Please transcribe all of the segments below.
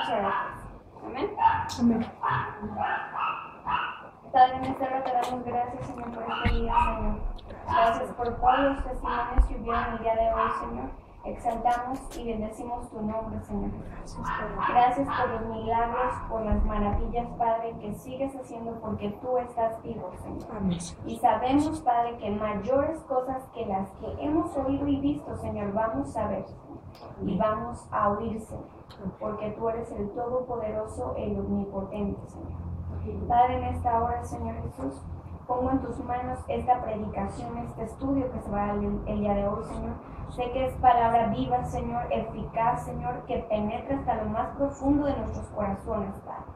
Vamos a orar. Amén. Amén. Padre, en esta hora te damos gracias, Señor, por este día, Señor. Gracias por todos los testimonios que hubieron el día de hoy, Señor. Exaltamos y bendecimos tu nombre, Señor. Gracias por los milagros, por las maravillas, Padre, que sigues haciendo porque tú estás vivo, Señor. Amén. Y sabemos, Padre, que mayores cosas que las que hemos oído y visto, Señor, vamos a ver y vamos a oír, Señor, porque tú eres el Todopoderoso, el Omnipotente, Señor. Padre, en esta hora, Señor Jesús, pongo en tus manos esta predicación, este estudio que se va a dar el día de hoy, Señor. Sé que es palabra viva, Señor, eficaz, Señor, que penetra hasta lo más profundo de nuestros corazones, Padre.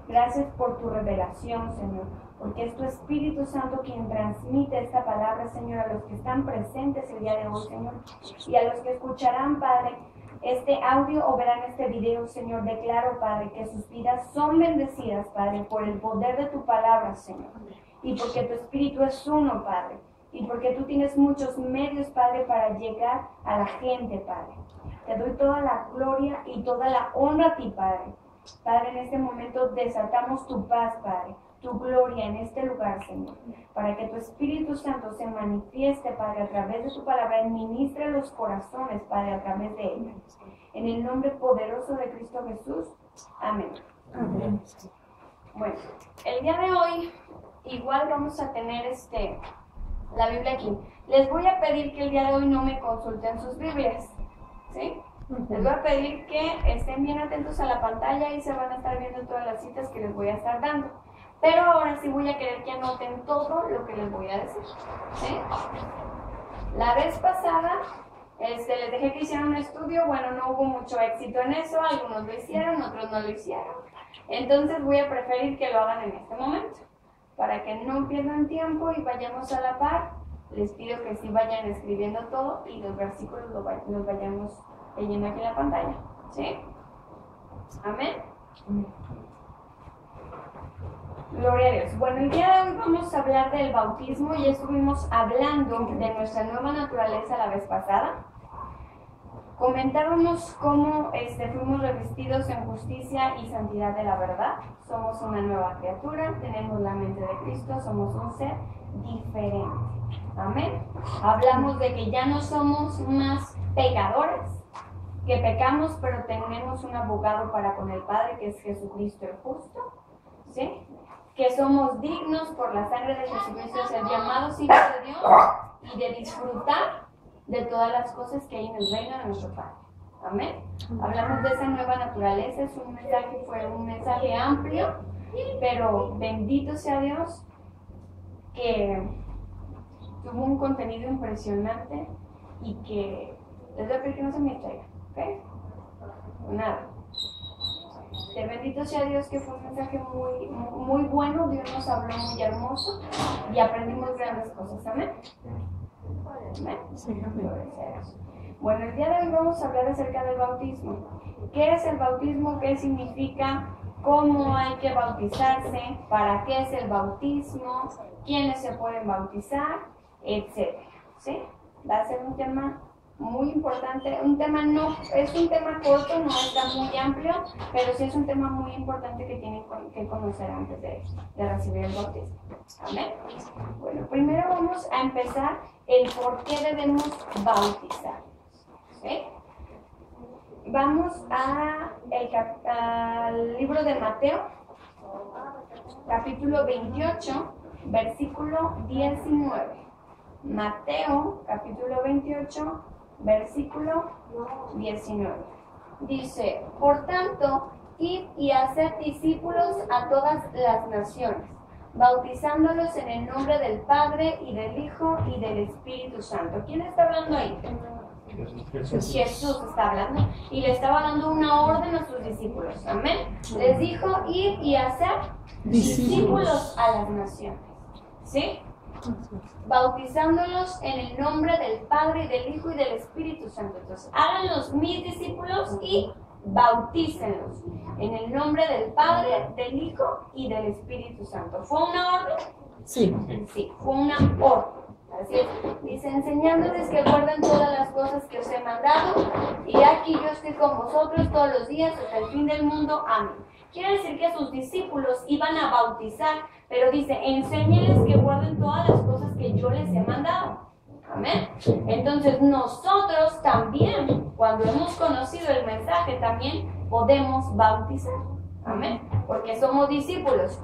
Gracias por tu revelación, Señor, porque es tu Espíritu Santo quien transmite esta palabra, Señor, a los que están presentes el día de hoy, Señor, y a los que escucharán, Padre, este audio o verán este video, Señor. Declaro, Padre, que sus vidas son bendecidas, Padre, por el poder de tu palabra, Señor, y porque tu Espíritu es uno, Padre, y porque tú tienes muchos medios, Padre, para llegar a la gente, Padre. Te doy toda la gloria y toda la honra a ti, Padre. Padre, en este momento desatamos tu paz, Padre, tu gloria en este lugar, Señor, para que tu Espíritu Santo se manifieste, Padre, a través de tu palabra y ministre los corazones, Padre, a través de ella. En el nombre poderoso de Cristo Jesús. Amén. Amén. Bueno, el día de hoy igual vamos a tener la Biblia aquí. Les voy a pedir que el día de hoy no me consulten sus Biblias, ¿sí? Les voy a pedir que estén bien atentos a la pantalla y se van a estar viendo todas las citas que les voy a estar dando. Pero ahora sí voy a querer que anoten todo lo que les voy a decir, ¿sí? La vez pasada les dejé que hicieran un estudio. Bueno, no hubo mucho éxito en eso. Algunos lo hicieron, otros no lo hicieron. Entonces voy a preferir que lo hagan en este momento, para que no pierdan tiempo y vayamos a la par. Les pido que sí vayan escribiendo todo y los versículos los vayamos leyendo aquí en la pantalla, ¿sí? Amén. Gloria a Dios. Bueno, el día de hoy vamos a hablar del bautismo. Ya estuvimos hablando de nuestra nueva naturaleza la vez pasada. Comentábamos cómo fuimos revestidos en justicia y santidad de la verdad. Somos una nueva criatura, tenemos la mente de Cristo, somos un ser diferente. Amén. Hablamos de que ya no somos más pecadores, que pecamos, pero tenemos un abogado para con el Padre, que es Jesucristo el justo, ¿sí? Que somos dignos por la sangre de Jesucristo de ser llamados hijos de Dios y de disfrutar de todas las cosas que hay en el reino de nuestro Padre. Amén. Hablamos de esa nueva naturaleza. Fue un mensaje amplio, pero bendito sea Dios que tuvo un contenido impresionante y que les voy a pedir que no se me distraigan, ¿ok? Nada. Bendito sea Dios que fue un mensaje muy, muy bueno. Dios nos habló muy hermoso y aprendimos grandes cosas. Amén. Amén. Sí, amén. Bueno, el día de hoy vamos a hablar acerca del bautismo. ¿Qué es el bautismo? ¿Qué significa? ¿Cómo hay que bautizarse? ¿Para qué es el bautismo? ¿Quiénes se pueden bautizar? Etcétera. ¿Sí? Va a ser un tema muy importante, es un tema corto, no está muy amplio, pero sí es un tema muy importante que tienen que conocer antes de recibir el bautismo. Amén. Bueno, primero vamos a empezar el por qué debemos bautizar. ¿Sí? Vamos al libro de Mateo, capítulo 28, versículo 19. Mateo, capítulo 28, versículo 19. Dice: por tanto, id y haced discípulos a todas las naciones, bautizándolos en el nombre del Padre y del Hijo y del Espíritu Santo. ¿Quién está hablando ahí? Jesús está hablando y le estaba dando una orden a sus discípulos. Amén. Les dijo: id y hacer discípulos a las naciones. ¿Sí? Bautizándolos en el nombre del Padre y del Hijo y del Espíritu Santo. Entonces, háganlos mis discípulos y bautícenlos en el nombre del Padre, del Hijo y del Espíritu Santo. ¿Fue una orden? Sí. Sí, fue una orden. Así es. Dice, enseñándoles que guarden todas las cosas que os he mandado, y aquí yo estoy con vosotros todos los días hasta el fin del mundo. Amén. Quiere decir que sus discípulos iban a bautizar, pero dice, enséñenles que guarden todas las cosas que yo les he mandado. Amén. Entonces nosotros también, cuando hemos conocido el mensaje, también podemos bautizar. Amén. Porque somos discípulos.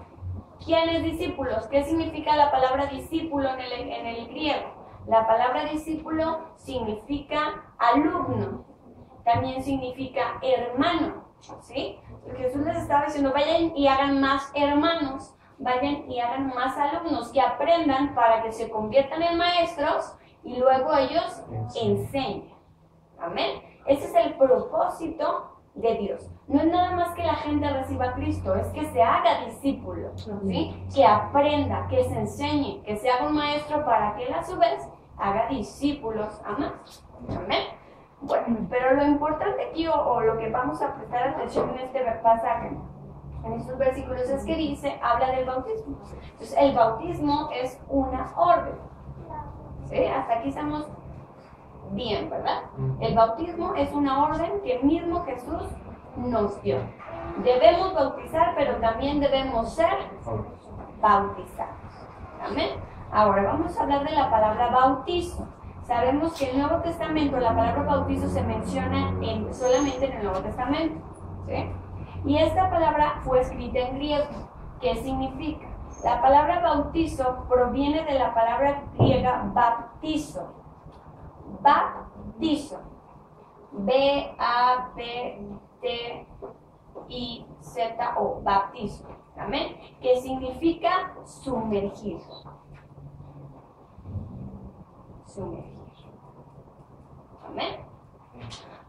¿Quiénes discípulos? ¿Qué significa la palabra discípulo en el griego? La palabra discípulo significa alumno. También significa hermano. ¿Sí? Jesús les estaba diciendo, vayan y hagan más hermanos. Vayan y hagan más alumnos que aprendan para que se conviertan en maestros y luego ellos enseñan. Amén. Ese es el propósito de Dios. No es nada más que la gente reciba a Cristo, es que se haga discípulo, ¿sí? Que aprenda, que se enseñe, que se haga un maestro para que él a su vez haga discípulos a más. Amén. Bueno, pero lo importante aquí o lo que vamos a prestar atención en este pasaje, en estos versículos, es que dice, habla del bautismo. Entonces, el bautismo es una orden. ¿Sí? Hasta aquí estamos bien, ¿verdad? El bautismo es una orden que mismo Jesús nos dio. Debemos bautizar, pero también debemos ser bautizados. Amén. Ahora vamos a hablar de la palabra bautizo. Sabemos que en el Nuevo Testamento la palabra bautizo se menciona solamente en el Nuevo Testamento. ¿Sí? Y esta palabra fue escrita en griego. ¿Qué significa? La palabra bautizo proviene de la palabra griega baptizo. Baptizo. B-A-P-T-I-Z-O. Baptizo. Amén. Que significa sumergir. Sumergir. Amén.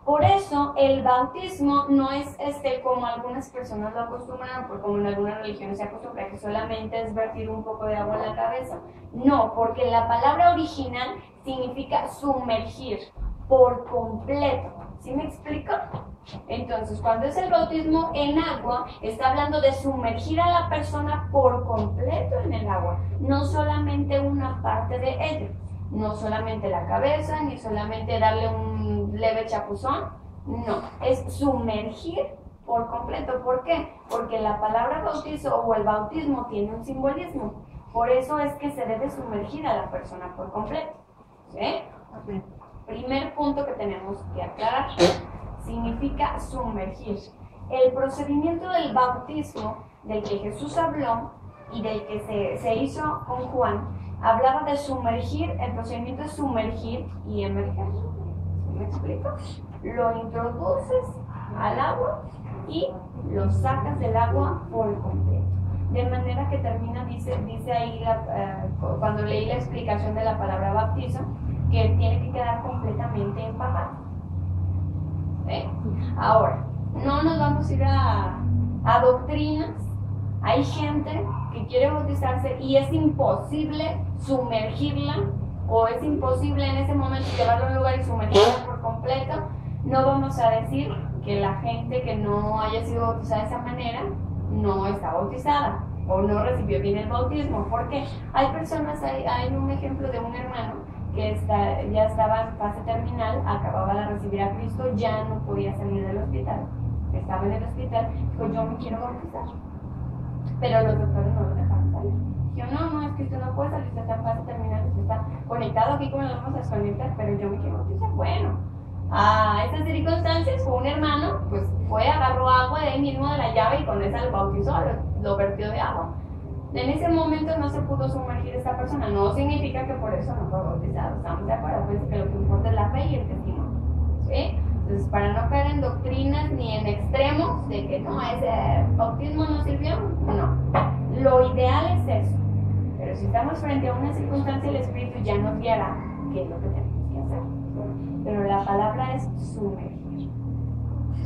Por eso el bautismo no es como algunas personas lo acostumbran, o como en algunas religiones se acostumbra, que solamente es vertir un poco de agua en la cabeza. No, porque la palabra original significa sumergir por completo. ¿Sí me explico? Entonces, cuando es el bautismo en agua, está hablando de sumergir a la persona por completo en el agua, no solamente una parte de ella. No solamente la cabeza, ni solamente darle un leve chapuzón, no, es sumergir por completo. ¿Por qué? Porque la palabra bautizo o el bautismo tiene un simbolismo. Por eso es que se debe sumergir a la persona por completo. ¿Sí? Okay. Primer punto que tenemos que aclarar, significa sumergir. El procedimiento del bautismo del que Jesús habló y del que se hizo con Juan, hablaba de sumergir, el procedimiento es sumergir y emerger. ¿Me explico? Lo introduces al agua y lo sacas del agua por completo. De manera que termina, dice ahí, cuando leí la explicación de la palabra bautizo, que tiene que quedar completamente empapado. ¿Sí? Ahora, no nos vamos a ir a doctrinas. Hay gente que quiere bautizarse y es imposible sumergirla, o es imposible en ese momento llevarla a un lugar y sumergirla por completo. No vamos a decir que la gente que no haya sido bautizada de esa manera no está bautizada o no recibió bien el bautismo. Porque hay personas, hay un ejemplo de un hermano que ya estaba en fase terminal, acababa de recibir a Cristo, ya no podía salir del hospital, estaba en el hospital, dijo, yo me quiero bautizar. Pero los doctores no lo dejaron salir. Yo, no, es que usted no puede salir, usted está en fase terminal, usted está conectado aquí como lo vamos a desconectar, pero yo me quiero bautizar. Bueno, a estas circunstancias, un hermano, pues agarró agua de ahí mismo de la llave y con esa lo bautizó, lo vertió de agua. En ese momento no se pudo sumergir esta persona, no significa que por eso no fue bautizado, estamos de acuerdo, pues que lo que importa es la fe y el testimonio. ¿Sí? Entonces, para no caer en doctrinas ni en extremos de que no, ese bautismo no sirvió, no. Lo ideal es eso. Pero si estamos frente a una circunstancia, el Espíritu ya nos guiará qué es lo que tenemos que hacer. Pero la palabra es sumergir.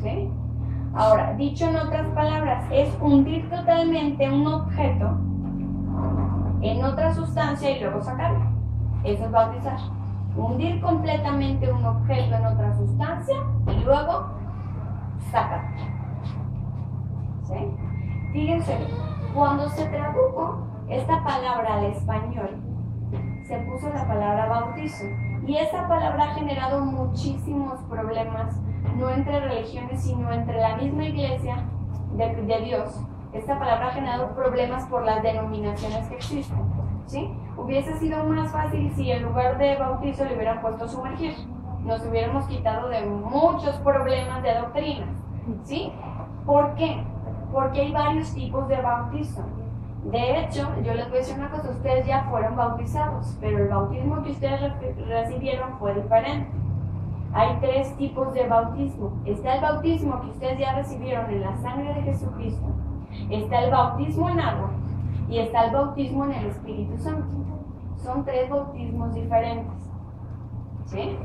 ¿Sí? Ahora, dicho en otras palabras, es hundir totalmente un objeto en otra sustancia y luego sacarlo. Eso es bautizar. Hundir completamente un objeto en otra sustancia y luego sacarlo. ¿Sí? Fíjense, cuando se tradujo esta palabra al español, se puso la palabra bautizo. Y esa palabra ha generado muchísimos problemas, no entre religiones, sino entre la misma iglesia de Dios. Esta palabra ha generado problemas por las denominaciones que existen, ¿sí? Hubiese sido más fácil si en lugar de bautizo le hubieran puesto sumergir. Nos hubiéramos quitado de muchos problemas de doctrinas, ¿sí? ¿Por qué? Porque hay varios tipos de bautizo. De hecho, yo les voy a decir una cosa, ustedes ya fueron bautizados, pero el bautismo que ustedes recibieron fue diferente. Hay 3 tipos de bautismo. Está el bautismo que ustedes ya recibieron en la sangre de Jesucristo. Está el bautismo en agua y está el bautismo en el Espíritu Santo. Son 3 bautismos diferentes. ¿Sí?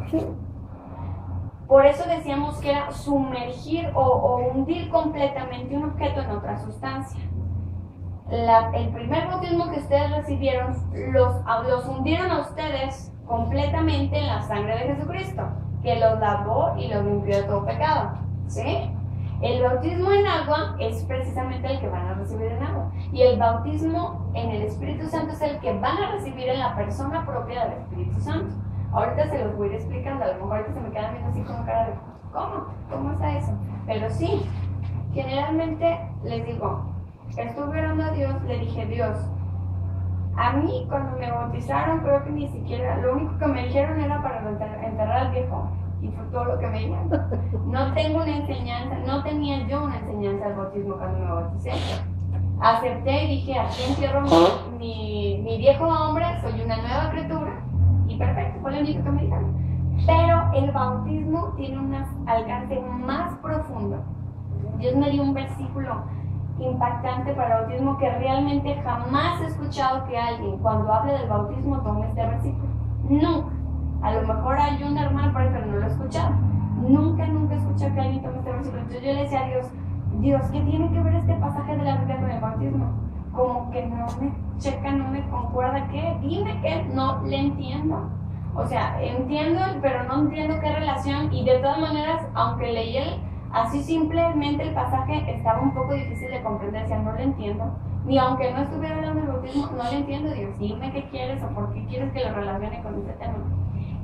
Por eso decíamos que era sumergir o hundir completamente un objeto en otra sustancia. El primer bautismo que ustedes recibieron los hundieron a ustedes completamente en la sangre de Jesucristo, que los lavó y los limpió de todo pecado. ¿Sí? El bautismo en agua es precisamente el que van a recibir en agua. Y el bautismo en el Espíritu Santo es el que van a recibir en la persona propia del Espíritu Santo. Ahorita se los voy a ir explicando, a lo mejor ahorita se me quedan viendo así con cara de ¿cómo? ¿Cómo está eso? Pero sí, generalmente les digo, estuve orando a Dios, le dije, Dios, a mí cuando me bautizaron creo que ni siquiera, lo único que me dijeron era para enterrar al viejo. Y fue todo lo que me dijeron. No tengo una enseñanza, no tenía yo una enseñanza del bautismo cuando me bauticé. Acepté y dije, aquí entierro mi viejo hombre, soy una nueva criatura. Y perfecto, fue lo único que me dijeron. Pero el bautismo tiene un alcance más profundo. Dios me dio un versículo impactante para el bautismo que realmente jamás he escuchado que alguien cuando hable del bautismo tome este versículo. Nunca. A lo mejor hay un hermano por ahí, pero no lo he escuchado. Nunca he escuchado que alguien tome este versículo. Entonces yo le decía a Dios, ¿qué tiene que ver este pasaje de la Biblia con el bautismo? Como que no me checa, no me concuerda. ¿Qué? Dime que no le entiendo. O sea, entiendo, pero no entiendo qué relación. Y de todas maneras, aunque leí así simplemente el pasaje, estaba un poco difícil de comprender. O sea, no lo entiendo. Ni aunque no estuviera hablando del bautismo, no le entiendo. Dios, dime qué quieres o por qué quieres que lo relacione con este tema.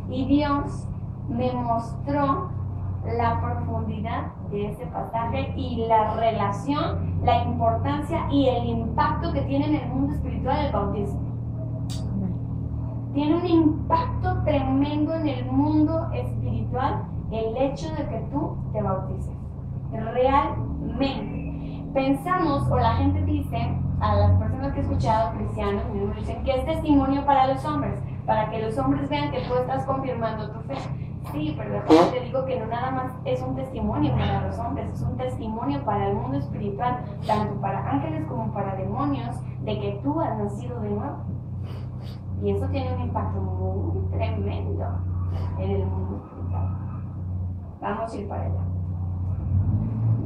Y Dios me mostró la profundidad de ese pasaje y la relación, la importancia y el impacto que tiene en el mundo espiritual el bautismo. Tiene un impacto tremendo en el mundo espiritual el hecho de que tú te bautices. Realmente. Pensamos, o la gente dice, a las personas que he escuchado, cristianos, mismos dicen que es testimonio para los hombres, para que los hombres vean que tú estás confirmando tu fe. Sí, pero después te digo que no nada más es un testimonio para los hombres, es un testimonio para el mundo espiritual, tanto para ángeles como para demonios, de que tú has nacido de nuevo. Y eso tiene un impacto muy tremendo en el mundo espiritual. Vamos a ir para allá.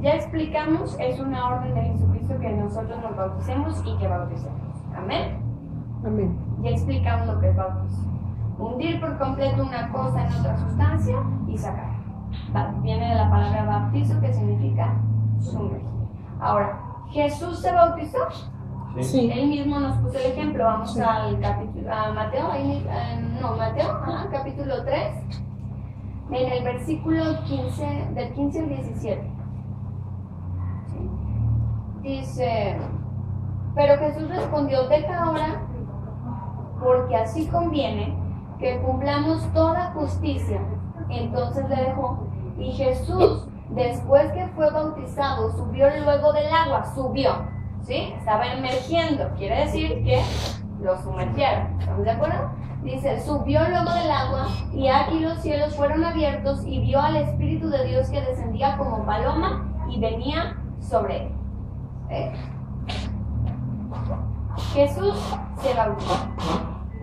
Ya explicamos, es una orden de Jesucristo que nosotros nos bauticemos y que bauticemos. Amén. Amén. Ya explicamos lo que es bautizo. Hundir por completo una cosa en otra sustancia y sacar. Viene de la palabra bautizo, que significa sumergir. Ahora, ¿Jesús se bautizó? Sí. Él mismo nos puso el ejemplo. Vamos al capítulo, a Mateo, capítulo 3, en el versículo 15, del 15 al 17. ¿Sí? Dice, pero Jesús respondió, deja ahora, porque así conviene que cumplamos toda justicia. Entonces le dejó. Y Jesús, después que fue bautizado, subió luego del agua. Subió, ¿sí? Estaba emergiendo. Quiere decir que lo sumergieron. ¿Estamos de acuerdo? Dice, subió luego del agua, y aquí los cielos fueron abiertos, y vio al Espíritu de Dios que descendía como paloma y venía sobre él. Jesús se bautizó.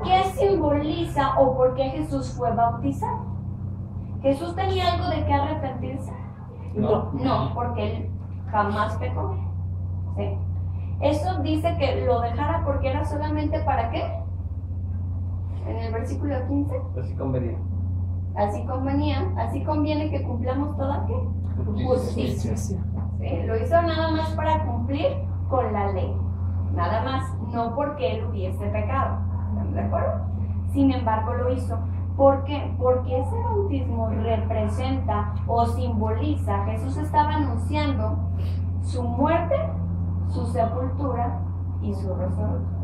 ¿Qué simboliza o por qué Jesús fue bautizado? ¿Jesús tenía algo de qué arrepentirse? No, porque él jamás pecó. ¿Sí? Eso dice que lo dejara porque era solamente ¿para qué? En el versículo 15. Así convenía. Así conviene que cumplamos toda ¿qué? Justicia. ¿Sí? Lo hizo nada más para cumplir con la ley. Nada más, no porque él hubiese pecado. ¿Estamos de acuerdo? sin embargo lo hizo. ¿Por qué? Porque ese bautismo representa o simboliza, Jesús estaba anunciando su muerte, su sepultura y su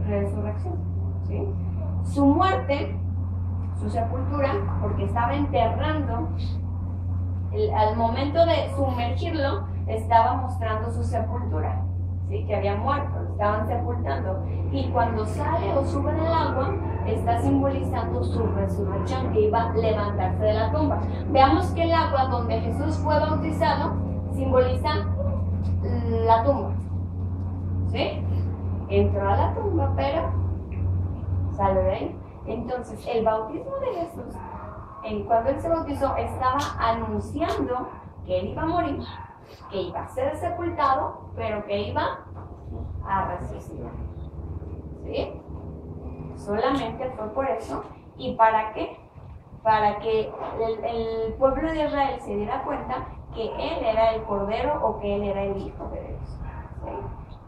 resurrección. ¿Sí? Su muerte, su sepultura, porque estaba enterrando, al momento de sumergirlo, estaba mostrando su sepultura, ¿sí? Que había muerto, lo estaban sepultando. Y cuando sale o sube del agua, está simbolizando su resurrección, que iba a levantarse de la tumba. Veamos que el agua donde Jesús fue bautizado simboliza la tumba, ¿sí? Entró a la tumba, pero salió de ahí. Entonces, el bautismo de Jesús, cuando él se bautizó, estaba anunciando que él iba a morir, que iba a ser sepultado, pero que iba a resucitar. ¿Sí? Solamente fue por eso. ¿Y para qué? Para que el pueblo de Israel se diera cuenta que él era el Cordero o que él era el Hijo de Dios. ¿Sí?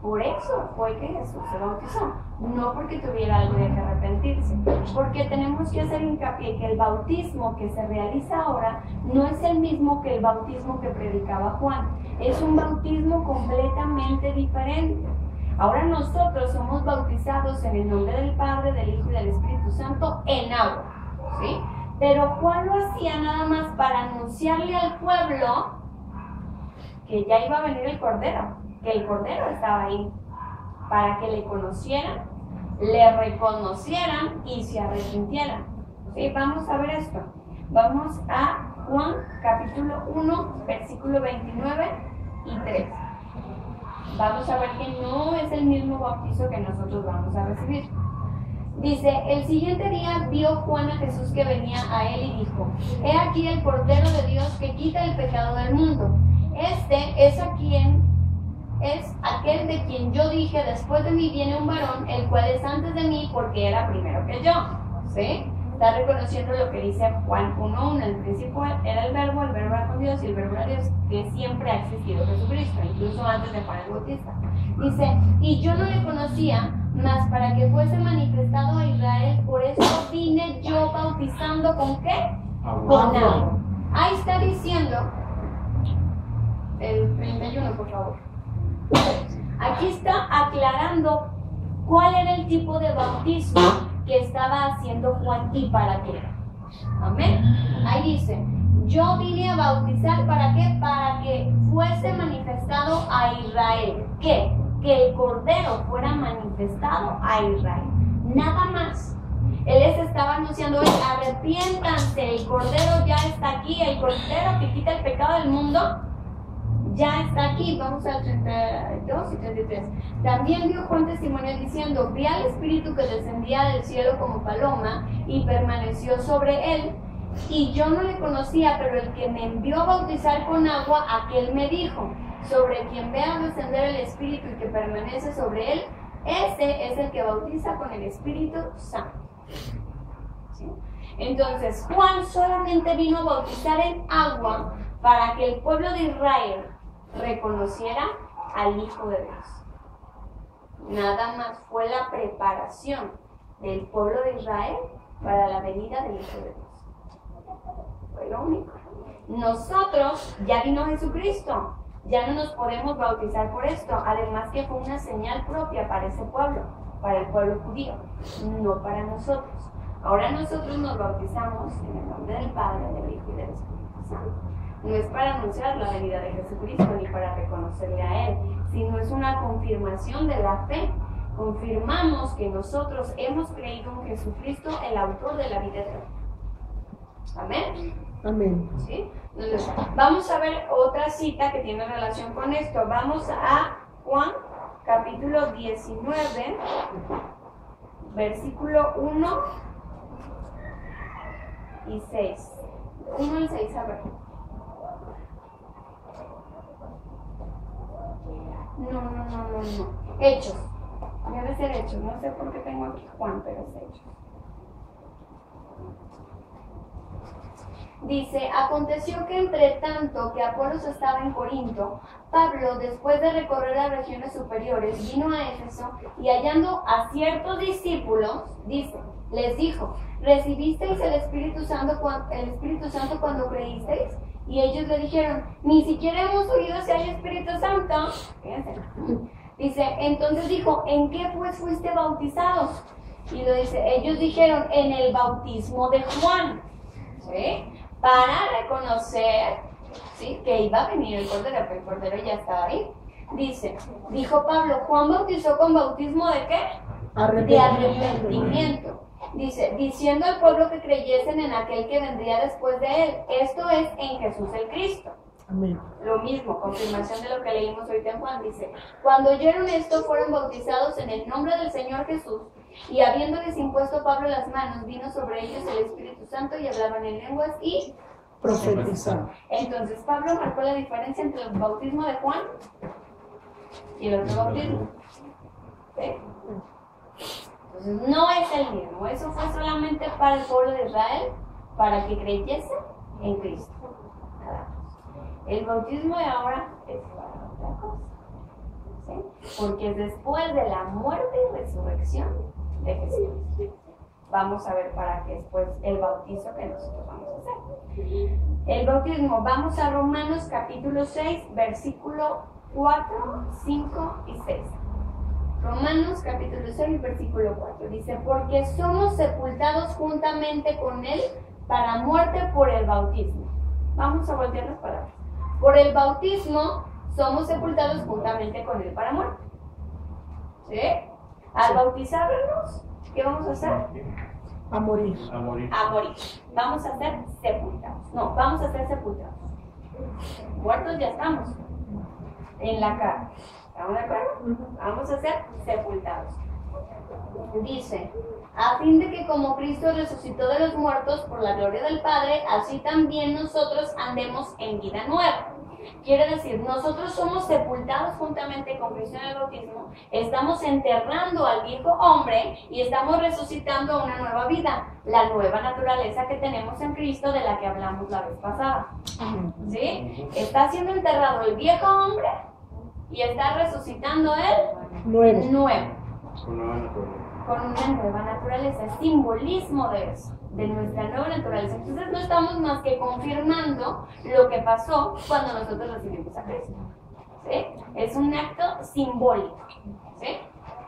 Por eso fue que Jesús se bautizó, no porque tuviera algo de que arrepentirse, porque tenemos que hacer hincapié que el bautismo que se realiza ahora no es el mismo que el bautismo que predicaba Juan, es un bautismo completamente diferente. Ahora nosotros somos bautizados en el nombre del Padre, del Hijo y del Espíritu Santo en agua, ¿sí? Pero Juan lo hacía nada más para anunciarle al pueblo que ya iba a venir el Cordero, que el Cordero estaba ahí, para que le conocieran, le reconocieran y se arrepintieran. ¿Sí? Vamos a ver esto. Vamos a Juan capítulo 1, versículo 29 y 3. Vamos a ver que no es el mismo bautizo que nosotros vamos a recibir. Dice, el siguiente día vio Juan a Jesús que venía a él y dijo, he aquí el Cordero de Dios que quita el pecado del mundo. Este es aquel de quien yo dije, después de mí viene un varón, el cual es antes de mí porque era primero que yo. ¿Sí? Está reconociendo lo que dice Juan 1:1. En el principio era el verbo era con Dios y el verbo era Dios, que siempre ha existido Jesucristo, incluso antes de Juan el Bautista. Dice, y yo no le conocía, mas para que fuese manifestado a Israel, por eso vine yo bautizando ¿con qué? Con agua. Ahí está diciendo, el 31 por favor. Aquí está aclarando cuál era el tipo de bautismo que estaba haciendo Juan y para qué. Amén. Ahí dice, yo vine a bautizar ¿para qué? Para que fuese manifestado a Israel. ¿Qué? Que el Cordero fuera manifestado a Israel. Nada más. Él les estaba anunciando hoy, arrepiéntanse, el Cordero ya está aquí, el Cordero que quita el pecado del mundo ya está aquí. Vamos al 32 y 33. También dio Juan testimonio diciendo, vi al Espíritu que descendía del cielo como paloma y permaneció sobre él, y yo no le conocía, pero el que me envió a bautizar con agua, aquel me dijo, sobre quien vea descender el Espíritu y que permanece sobre él, ese es el que bautiza con el Espíritu Santo. ¿Sí? Entonces, Juan solamente vino a bautizar en agua para que el pueblo de Israel reconociera al Hijo de Dios. Nada más fue la preparación del pueblo de Israel para la venida del Hijo de Dios. Fue lo único. Nosotros, ya vino Jesucristo, ya no nos podemos bautizar por esto, además que fue una señal propia para ese pueblo, para el pueblo judío, no para nosotros. Ahora nosotros nos bautizamos en el nombre del Padre, del Hijo y del Espíritu Santo. No es para anunciar la venida de Jesucristo ni para reconocerle a Él, sino es una confirmación de la fe. Confirmamos que nosotros hemos creído en Jesucristo, el autor de la vida eterna. Amén. Amén. ¿Sí? Entonces, vamos a ver otra cita que tiene relación con esto. Vamos a Juan, capítulo 19, versículo 1 y 6. 1 y 6, a ver. No. Hechos. Debe ser Hechos. No sé por qué tengo aquí Juan, pero es Hechos. Dice, aconteció que entre tanto que Apolos estaba en Corinto, Pablo, después de recorrer las regiones superiores, vino a Éfeso y hallando a ciertos discípulos, dice, les dijo, ¿recibisteis el Espíritu Santo cuando creísteis? Y ellos le dijeron, ni siquiera hemos oído si hay Espíritu Santo. Fíjense. Dice, entonces dijo, ¿en qué pues fuiste bautizados? Y lo dice, ellos dijeron, en el bautismo de Juan. ¿Sí? Para reconocer, ¿sí?, que iba a venir el Cordero, pero el Cordero ya estaba ahí. Dice, dijo Pablo, Juan bautizó con bautismo ¿de qué? De arrepentimiento. Dice, diciendo al pueblo que creyesen en aquel que vendría después de él. Esto es en Jesús el Cristo. Amén. Lo mismo, confirmación de lo que leímos ahorita en Juan. Dice, cuando oyeron esto fueron bautizados en el nombre del Señor Jesús. Y habiéndoles impuesto Pablo las manos, vino sobre ellos el Espíritu Santo y hablaban en lenguas y profetizaban. Entonces Pablo marcó la diferencia entre el bautismo de Juan y el otro bautismo. ¿Sí? Entonces no es el mismo. Eso fue solamente para el pueblo de Israel, para que creyese en Cristo. Nada más. El bautismo de ahora es para otra cosa. ¿Sí? Porque es después de la muerte y resurrección de Jesús. Vamos a ver para qué después el bautizo que nosotros vamos a hacer. El bautismo, vamos a Romanos capítulo 6, versículo 4, 5 y 6. Romanos capítulo 6, versículo 4. Dice, porque somos sepultados juntamente con Él para muerte por el bautismo. Vamos a voltear las palabras. Por el bautismo somos sepultados juntamente con Él para muerte. ¿Sí? Al bautizarnos, ¿qué vamos a hacer? A morir. A morir. A morir. Vamos a ser sepultados. No, vamos a ser sepultados. Muertos ya estamos. En la carne. ¿Estamos de acuerdo? Vamos a ser sepultados. Dice, a fin de que como Cristo resucitó de los muertos por la gloria del Padre, así también nosotros andemos en vida nueva. Quiere decir, nosotros somos sepultados juntamente con Cristo en el bautismo, estamos enterrando al viejo hombre y estamos resucitando a una nueva vida, la nueva naturaleza que tenemos en Cristo de la que hablamos la vez pasada. ¿Sí? Está siendo enterrado el viejo hombre y está resucitando el nuevo. Con una nueva naturaleza, es simbolismo de eso, de nuestra nueva naturaleza. Entonces no estamos más que confirmando lo que pasó cuando nosotros recibimos a Cristo. ¿Sí? Es un acto simbólico. ¿Sí?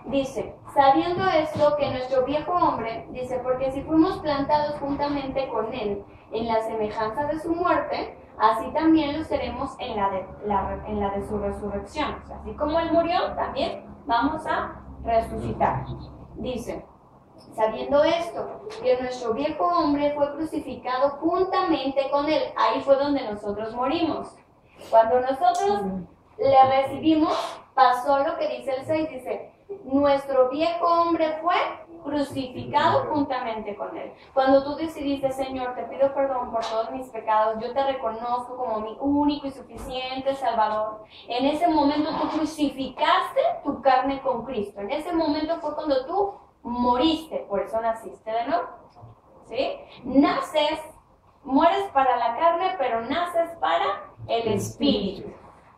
Dice, sabiendo esto que nuestro viejo hombre, dice, porque si fuimos plantados juntamente con él en la semejanza de su muerte, así también lo seremos en la de su resurrección. O sea, así como él murió, también vamos a resucitar. Dice, sabiendo esto, que nuestro viejo hombre fue crucificado juntamente con él. Ahí fue donde nosotros morimos. Cuando nosotros le recibimos, pasó lo que dice el 6, dice, nuestro viejo hombre fue crucificado juntamente con él. Cuando tú decidiste, Señor, te pido perdón por todos mis pecados, yo te reconozco como mi único y suficiente Salvador. En ese momento tú crucificaste tu carne con Cristo. En ese momento fue cuando tú moriste, por eso naciste de nuevo. ¿Sí? Naces, mueres para la carne, pero naces para el Espíritu.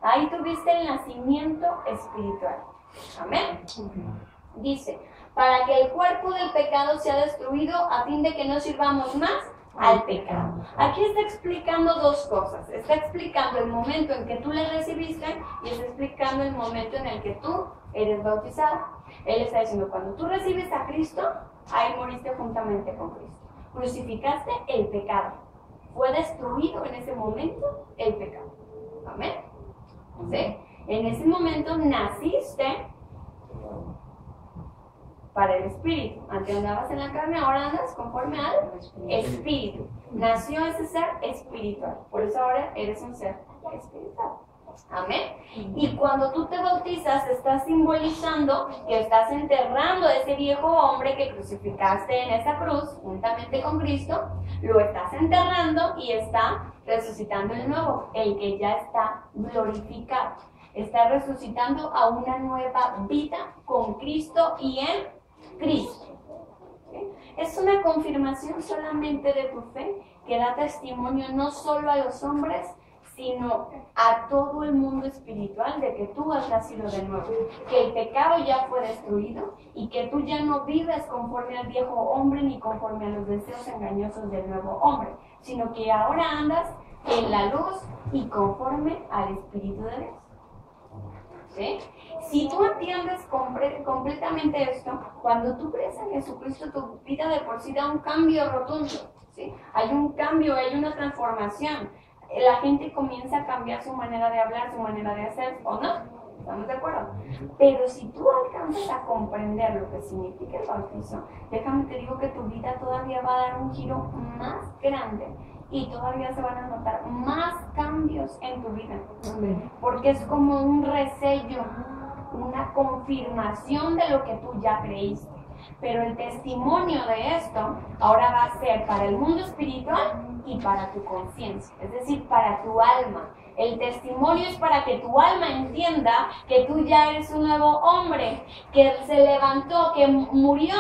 Ahí tuviste el nacimiento espiritual. Amén. Dice, para que el cuerpo del pecado sea destruido a fin de que no sirvamos más al pecado. Aquí está explicando dos cosas. Está explicando el momento en que tú le recibiste y está explicando el momento en el que tú eres bautizado. Él está diciendo, cuando tú recibes a Cristo, ahí moriste juntamente con Cristo. Crucificaste el pecado. Fue destruido en ese momento el pecado. Amén. ¿Sí? En ese momento naciste para el Espíritu. Antes andabas en la carne, ahora andas conforme al Espíritu. Nació ese ser espiritual. Por eso ahora eres un ser espiritual. Amén. Y cuando tú te bautizas, estás simbolizando que estás enterrando a ese viejo hombre que crucificaste en esa cruz, juntamente con Cristo, lo estás enterrando y está resucitando el nuevo, el que ya está glorificado. Está resucitando a una nueva vida con Cristo y en Cristo. ¿Sí? Es una confirmación solamente de tu fe que da testimonio no solo a los hombres, sino a todo el mundo espiritual de que tú has nacido de nuevo, que el pecado ya fue destruido y que tú ya no vives conforme al viejo hombre ni conforme a los deseos engañosos del nuevo hombre, sino que ahora andas en la luz y conforme al Espíritu de Dios. ¿Sí? Si tú entiendes completamente esto, cuando tú crees en Jesucristo, tu vida de por sí da un cambio rotundo. ¿Sí? Hay un cambio, hay una transformación. La gente comienza a cambiar su manera de hablar, su manera de hacer, ¿o no? ¿Estamos de acuerdo? Pero si tú alcanzas a comprender lo que significa el bautizo, déjame te digo que tu vida todavía va a dar un giro más grande y todavía se van a notar más cambios en tu vida. Amén. Porque es como un resello, una confirmación de lo que tú ya creíste. Pero el testimonio de esto ahora va a ser para el mundo espiritual y para tu conciencia, es decir, para tu alma. El testimonio es para que tu alma entienda que tú ya eres un nuevo hombre, que se levantó, que murió,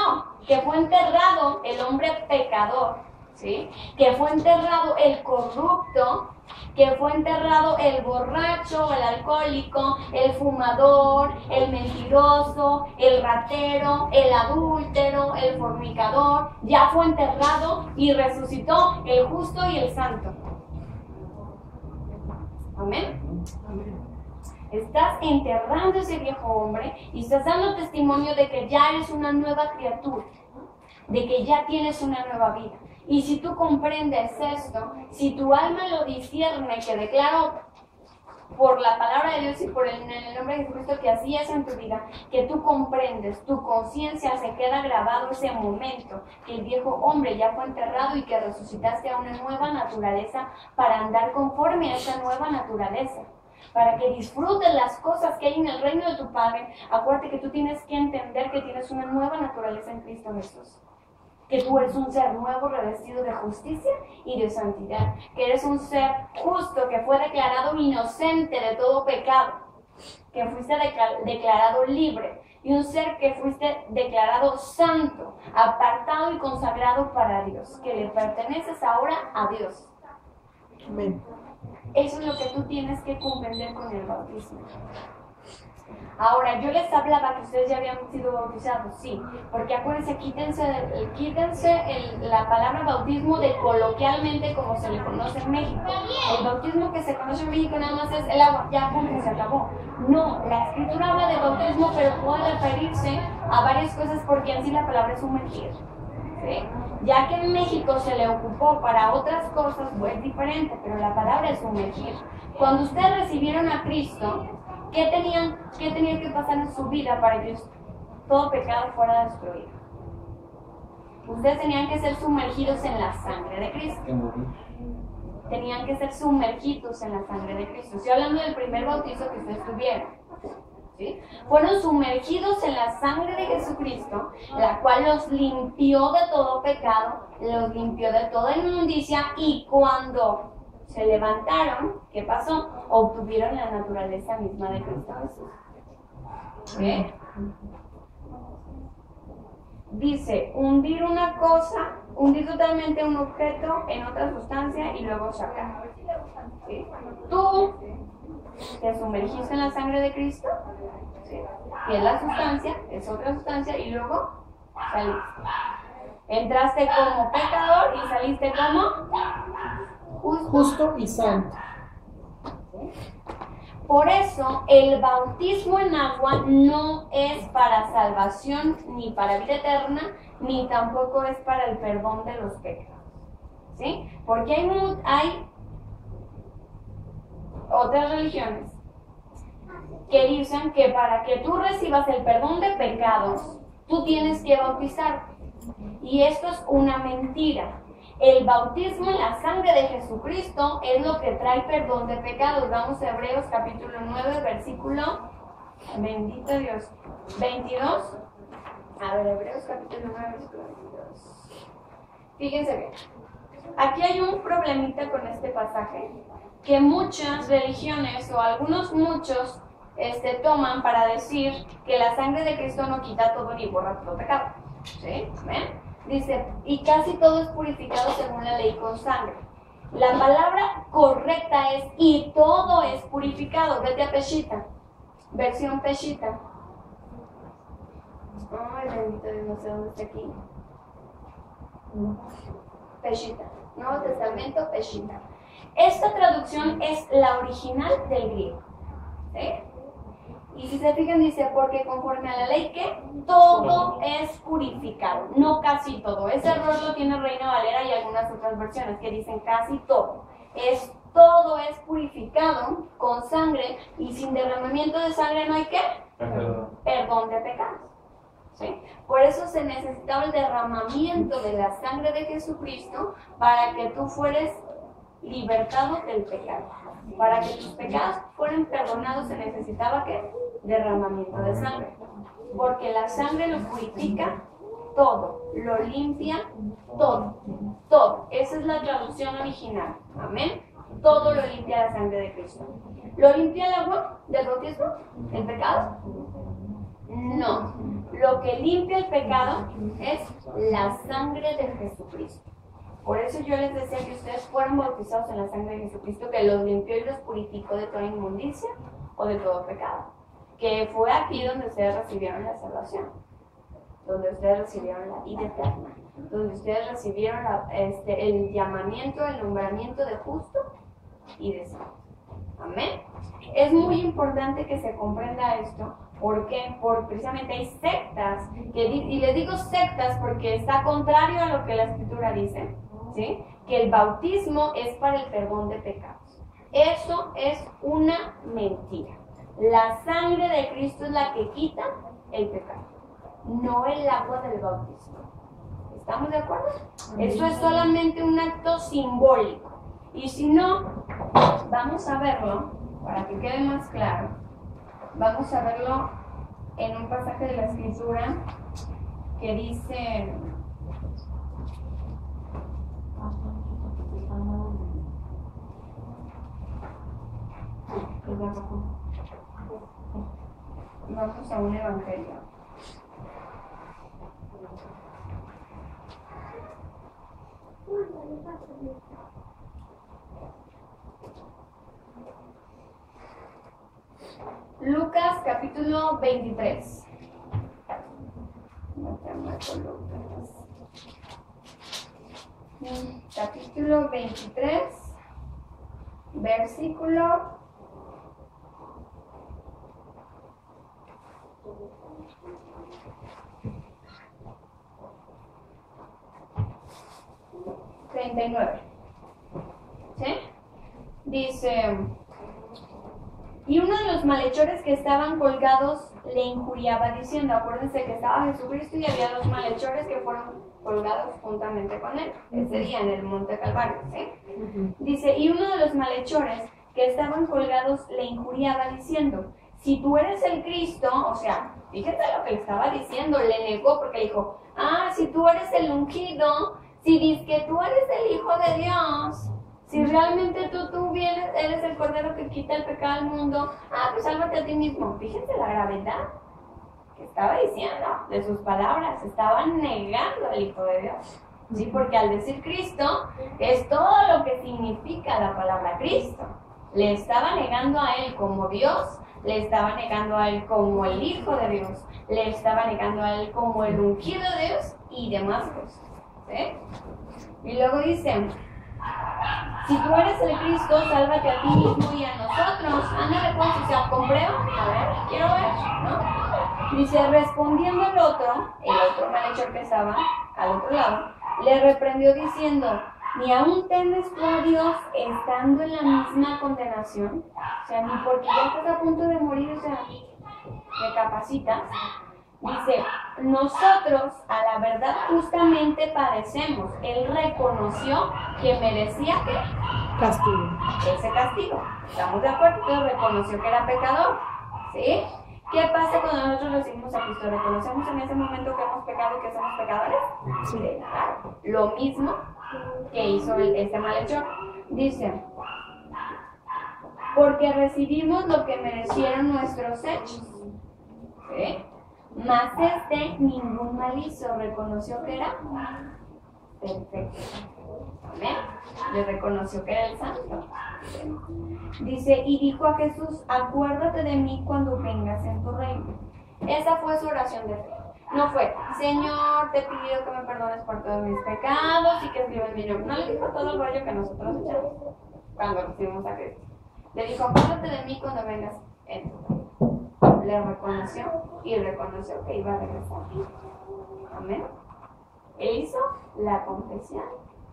que fue enterrado el hombre pecador, ¿sí? Que fue enterrado el corrupto, que fue enterrado el borracho, el alcohólico, el fumador, el mentiroso, el ratero, el adúltero, el fornicador. Ya fue enterrado y resucitó el justo y el santo. Amén. Estás enterrando ese viejo hombre y estás dando testimonio de que ya eres una nueva criatura, de que ya tienes una nueva vida. Y si tú comprendes esto, si tu alma lo discierne, que declaro por la palabra de Dios y por en el nombre de Jesucristo que así es en tu vida, que tú comprendes, tu conciencia se queda grabado ese momento, que el viejo hombre ya fue enterrado y que resucitaste a una nueva naturaleza para andar conforme a esa nueva naturaleza. Para que disfrutes las cosas que hay en el reino de tu Padre. Acuérdate que tú tienes que entender que tienes una nueva naturaleza en Cristo Jesús. Que tú eres un ser nuevo revestido de justicia y de santidad, que eres un ser justo que fue declarado inocente de todo pecado, que fuiste declarado libre, y un ser que fuiste declarado santo, apartado y consagrado para Dios, que le perteneces ahora a Dios. Amén. Eso es lo que tú tienes que comprender con el bautismo. Ahora, yo les hablaba que ustedes ya habían sido bautizados, sí, porque acuérdense, quítense la palabra bautismo de coloquialmente como se le conoce en México. El bautismo que se conoce en México nada más es el agua, ya punto, se acabó. No, la escritura habla de bautismo, pero puede referirse a varias cosas porque en sí la palabra es sumergir. ¿Sí? Ya que en México se le ocupó para otras cosas, pues es diferente, pero la palabra es sumergir. Cuando ustedes recibieron a Cristo, ¿qué tenían que pasar en su vida para que todo pecado fuera destruido? Ustedes tenían que ser sumergidos en la sangre de Cristo. Tenían que ser sumergidos en la sangre de Cristo. Estoy hablando del primer bautizo que ustedes tuvieron. ¿Sí? Fueron sumergidos en la sangre de Jesucristo, la cual los limpió de todo pecado, los limpió de toda inmundicia, y cuando se levantaron, ¿qué pasó? Obtuvieron la naturaleza misma de Cristo Jesús. ¿Sí? Dice, hundir una cosa, hundir totalmente un objeto en otra sustancia y luego sacar. ¿Sí? Tú te sumergiste en la sangre de Cristo, ¿sí? Que es la sustancia, es otra sustancia, y luego saliste. Entraste como pecador y saliste como justo y santo. Por eso el bautismo en agua no es para salvación, ni para vida eterna, ni tampoco es para el perdón de los pecados. ¿Sí? Porque hay otras religiones que dicen que para que tú recibas el perdón de pecados, tú tienes que bautizarte. Y esto es una mentira. El bautismo en la sangre de Jesucristo es lo que trae perdón de pecados. Vamos a Hebreos capítulo 9, versículo, bendito Dios, 22. A ver, Hebreos capítulo 9, versículo 22. Fíjense bien. Aquí hay un problemita con este pasaje que muchas religiones o muchos toman para decir que la sangre de Cristo no quita todo ni borra todo pecado. ¿Sí? ¿Ven? Dice, y casi todo es purificado según la ley con sangre. La palabra correcta es, y todo es purificado. Vete a Peshitta. Versión Peshitta. Ay, bendito Dios, no sé dónde está aquí. Peshitta. Nuevo Testamento, Peshitta. Esta traducción es la original del griego. ¿Sí? Y si se fijan, dice, porque conforme a la ley que todo es purificado, no casi todo. Ese error lo tiene Reina Valera y algunas otras versiones que dicen casi todo. Todo es purificado con sangre, y sin derramamiento de sangre no hay ¿qué? Perdón de pecados. ¿Sí? Por eso se necesitaba el derramamiento de la sangre de Jesucristo para que tú fueres libertado del pecado. Para que tus pecados fueran perdonados se necesitaba ¿qué? Derramamiento de sangre. Porque la sangre lo purifica todo, lo limpia todo, todo. Esa es la traducción original. Amén. Todo lo limpia la sangre de Cristo. ¿Lo limpia el agua del bautismo? ¿El pecado? No. Lo que limpia el pecado es la sangre de Jesucristo. Por eso yo les decía que ustedes fueron bautizados en la sangre de Jesucristo, que los limpió y los purificó de toda inmundicia o de todo pecado. Que fue aquí donde ustedes recibieron la salvación, donde ustedes recibieron la vida eterna, donde ustedes recibieron el llamamiento, el nombramiento de justo y de santo. Amén. Es muy importante que se comprenda esto. ¿Por qué? Porque precisamente hay sectas, y les digo sectas porque está contrario a lo que la Escritura dice, ¿sí? Que el bautismo es para el perdón de pecados. Eso es una mentira. La sangre de Cristo es la que quita el pecado, no el agua del bautismo. ¿Estamos de acuerdo? Eso es solamente un acto simbólico. Y si no, vamos a verlo, para que quede más claro. Vamos a verlo en un pasaje de la Escritura que dice... Vamos a un evangelio. Lucas capítulo 23. Capítulo 23, versículo 39. ¿Sí? Dice... Y uno de los malhechores que estaban colgados le injuriaba diciendo, acuérdense que estaba Jesucristo y había dos malhechores que fueron colgados juntamente con él, ese día en el monte Calvario, ¿sí? Dice, y uno de los malhechores que estaban colgados le injuriaba diciendo, si tú eres el Cristo, o sea, fíjate lo que le estaba diciendo, le negó porque dijo, si tú eres el ungido, si dices que tú eres el Hijo de Dios, si realmente tú vienes, eres el Cordero que quita el pecado al mundo, pues sálvate a ti mismo. Fíjense la gravedad que estaba diciendo de sus palabras. Estaban negando al Hijo de Dios. ¿Sí? Porque al decir Cristo, es todo lo que significa la palabra Cristo. Le estaba negando a Él como Dios, le estaba negando a Él como el Hijo de Dios, le estaba negando a Él como el ungido de Dios y demás cosas. ¿Sí? Y luego dicen... Si tú eres el Cristo, sálvate a ti mismo y a nosotros. Ándale pues, o sea, comprueba. A ver, quiero ver, ¿no? Dice, respondiendo el otro malhechor que estaba al otro lado, le reprendió diciendo, ¿ni aún temes tú a Dios estando en la misma condenación? O sea, ni porque ya estás a punto de morir, o sea, te capacitas. Dice, nosotros a la verdad justamente padecemos. Él reconoció que merecía Castigo. ese castigo. ¿Estamos de acuerdo? Él reconoció que era pecador. ¿Sí? ¿Qué pasa cuando nosotros recibimos a Cristo? ¿Reconocemos en ese momento que hemos pecado y que somos pecadores? Sí. Claro. Lo mismo que hizo este malhechor. Dice, porque recibimos lo que merecieron nuestros hechos. ¿Sí? Mas ningún mal hizo, reconoció que era perfecto. Amén. Le reconoció que era el santo. Dice, y dijo a Jesús, acuérdate de mí cuando vengas en tu reino. Esa fue su oración de fe. No fue, Señor, te pido que me perdones por todos mis pecados y que escribas mi nombre. No le dijo todo el rollo que nosotros echamos cuando recibimos a Cristo. Le dijo, acuérdate de mí cuando vengas en tu reino. Le reconoció y reconoció que iba a regresar. Amén. Él hizo la confesión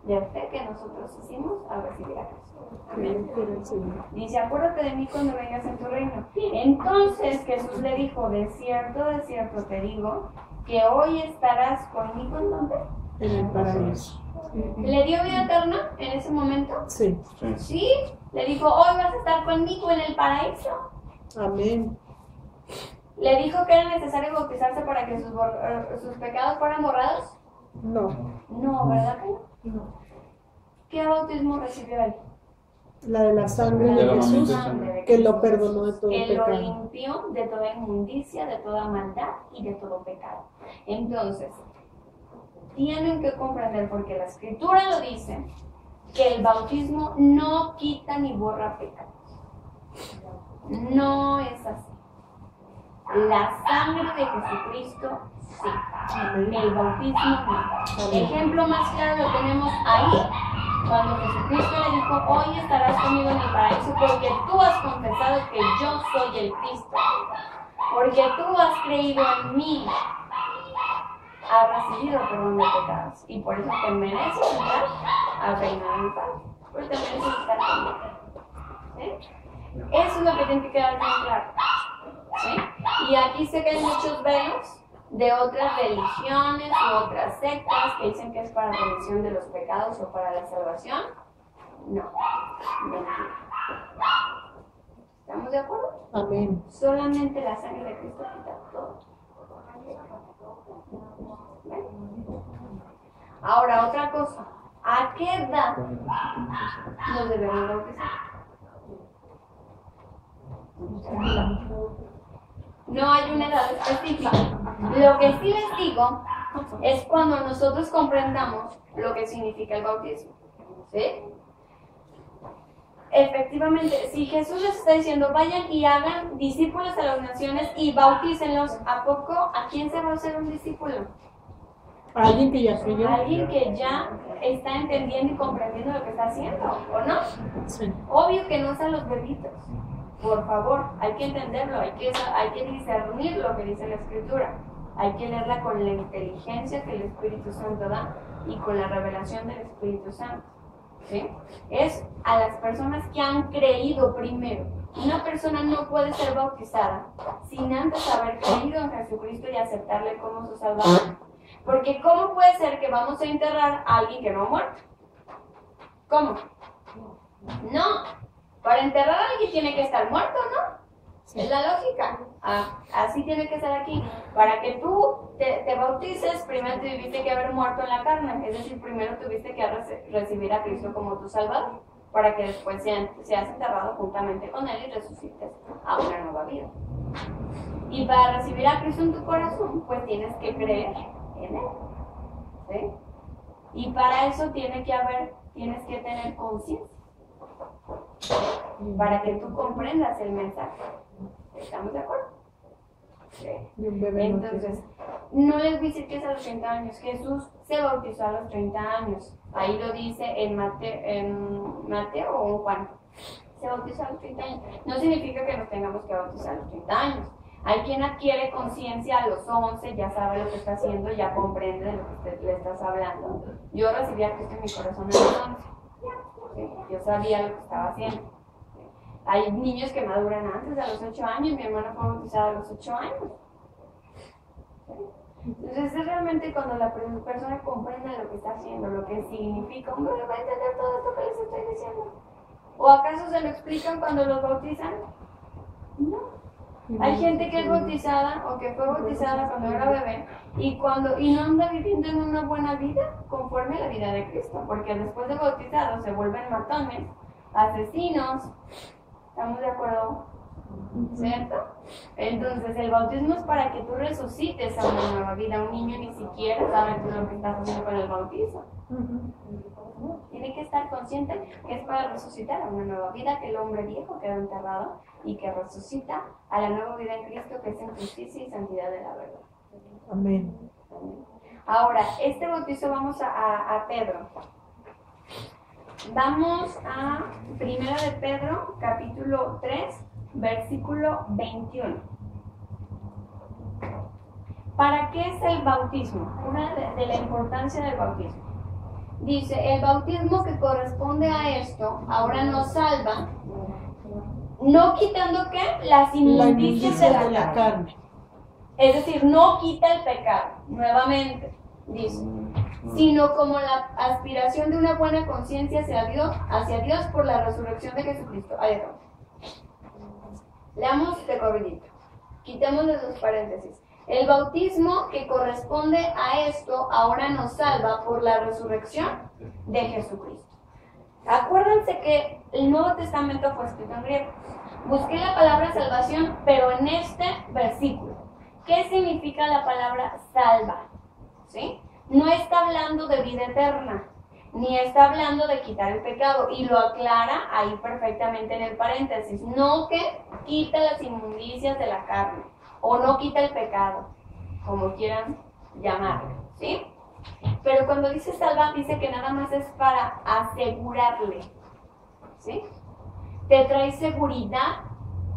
de fe que nosotros hicimos al recibir a Cristo. Amén. Dice, acuérdate de mí cuando vengas en tu reino. Entonces Jesús le dijo, de cierto te digo, que hoy estarás conmigo en donde? En el paraíso. ¿Le dio vida eterna en ese momento? Sí. Sí. Le dijo, hoy vas a estar conmigo en el paraíso. Amén. ¿Le dijo que era necesario bautizarse para que sus pecados fueran borrados? No. No, ¿verdad que no? No. ¿Qué bautismo recibió él? La de la sangre de Jesús, que lo perdonó de todo que pecado. lo limpió de toda inmundicia, de toda maldad y de todo pecado. Entonces, tienen que comprender, porque la Escritura lo dice, que el bautismo no quita ni borra pecados. No es así. La sangre de Jesucristo, sí. El bautismo no. Ejemplo más claro lo tenemos ahí, cuando Jesucristo le dijo, hoy estarás conmigo en el paraíso porque tú has confesado que yo soy el Cristo. Porque tú has creído en mí. Has recibido perdón de pecados. Y por eso te mereces entrar al reino de mi Padre. Porque te mereces estar conmigo. ¿Sí? Eso es lo que tiene que quedar bien claro. ¿Sí? Y aquí sé que hay muchos velos de otras religiones u otras sectas que dicen que es para la remisión de los pecados o para la salvación. No, mentira. ¿Estamos de acuerdo? Amén. Solamente la sangre de Cristo quita todo. ¿Ven? Ahora, otra cosa. ¿A qué edad nos debemos bautizar? No hay una edad específica. Lo que sí les digo es cuando nosotros comprendamos lo que significa el bautismo. ¿Sí? Efectivamente, si Jesús les está diciendo, vayan y hagan discípulos a las naciones y bautícenlos, ¿a poco a quién se va a hacer un discípulo? Alguien que ya creyó. Alguien que ya está entendiendo y comprendiendo lo que está haciendo, ¿o no? Sí. Obvio que no sean los bebitos. Por favor, hay que entenderlo, hay que discernir lo que dice la Escritura. Hay que leerla con la inteligencia que el Espíritu Santo da y con la revelación del Espíritu Santo. ¿Sí? Es a las personas que han creído primero. Una persona no puede ser bautizada sin antes haber creído en Jesucristo y aceptarle como su Salvador. Porque ¿cómo puede ser que vamos a enterrar a alguien que no ha muerto? ¿Cómo? No. Para enterrar a alguien tiene que estar muerto, ¿no? Sí. Es la lógica. Así tiene que ser aquí. Para que tú te bautices, primero tuviste que haber muerto en la carne. Es decir, primero tuviste que recibir a Cristo como tu Salvador. Para que después seas enterrado juntamente con Él y resucites a una nueva vida. Y para recibir a Cristo en tu corazón, pues tienes que creer en Él. ¿Sí? Y para eso tienes que tener conciencia. Para que tú comprendas el mensaje. ¿Estamos de acuerdo? Sí. Entonces, no les voy a decir que es a los 30 años. Jesús se bautizó a los 30 años. Ahí lo dice en Mateo o en Juan. Se bautizó a los 30 años. No significa que nos tengamos que bautizar a los 30 años. Hay quien adquiere conciencia a los 11, ya sabe lo que está haciendo, ya comprende de lo que le estás hablando. Yo recibí a Cristo en mi corazón a los 11. ¿Sí? Yo sabía lo que estaba haciendo. ¿Sí? Hay niños que maduran antes, a los 8 años. Mi hermana fue bautizada a los 8 años. ¿Sí? Entonces es realmente cuando la persona comprende lo que está haciendo, lo que significa. ¿Cómo le va a entender todo esto que les estoy diciendo? ¿O acaso se lo explican cuando los bautizan? No. Hay gente que es bautizada o que fue bautizada cuando era bebé y no anda viviendo en una buena vida conforme a la vida de Cristo, porque después de bautizados se vuelven matones, asesinos. ¿Estamos de acuerdo? ¿cierto? Entonces el bautismo es para que tú resucites a una nueva vida. Un niño ni siquiera sabe lo que estás haciendo con el bautismo. Tiene que estar consciente que es para resucitar a una nueva vida, que el hombre viejo quedó enterrado y que resucita a la nueva vida en Cristo, que es en justicia y santidad de la verdad. Amén. Ahora, este bautizo vamos a Pedro. Vamos a 1 de Pedro, capítulo 3, versículo 21. ¿Para qué es el bautismo? Una de la importancia del bautismo. Dice, el bautismo que corresponde a esto, ahora nos salva, no quitando ¿qué? Las inmundicias de la carne. Es decir, no quita el pecado, nuevamente, dice, sino como la aspiración de una buena conciencia hacia Dios por la resurrección de Jesucristo. Ahí está. Leamos de corridito. Quitemos esos paréntesis. El bautismo que corresponde a esto ahora nos salva por la resurrección de Jesucristo. Acuérdense que el Nuevo Testamento fue escrito en griego. Busqué la palabra salvación, pero en este versículo. ¿Qué significa la palabra salva? ¿Sí? No está hablando de vida eterna, ni está hablando de quitar el pecado, y lo aclara ahí perfectamente en el paréntesis. No que quita las inmundicias de la carne, o no quita el pecado, como quieran llamarlo, ¿sí? Pero cuando dice salva, dice que nada más es para asegurarle, ¿sí? Te trae seguridad,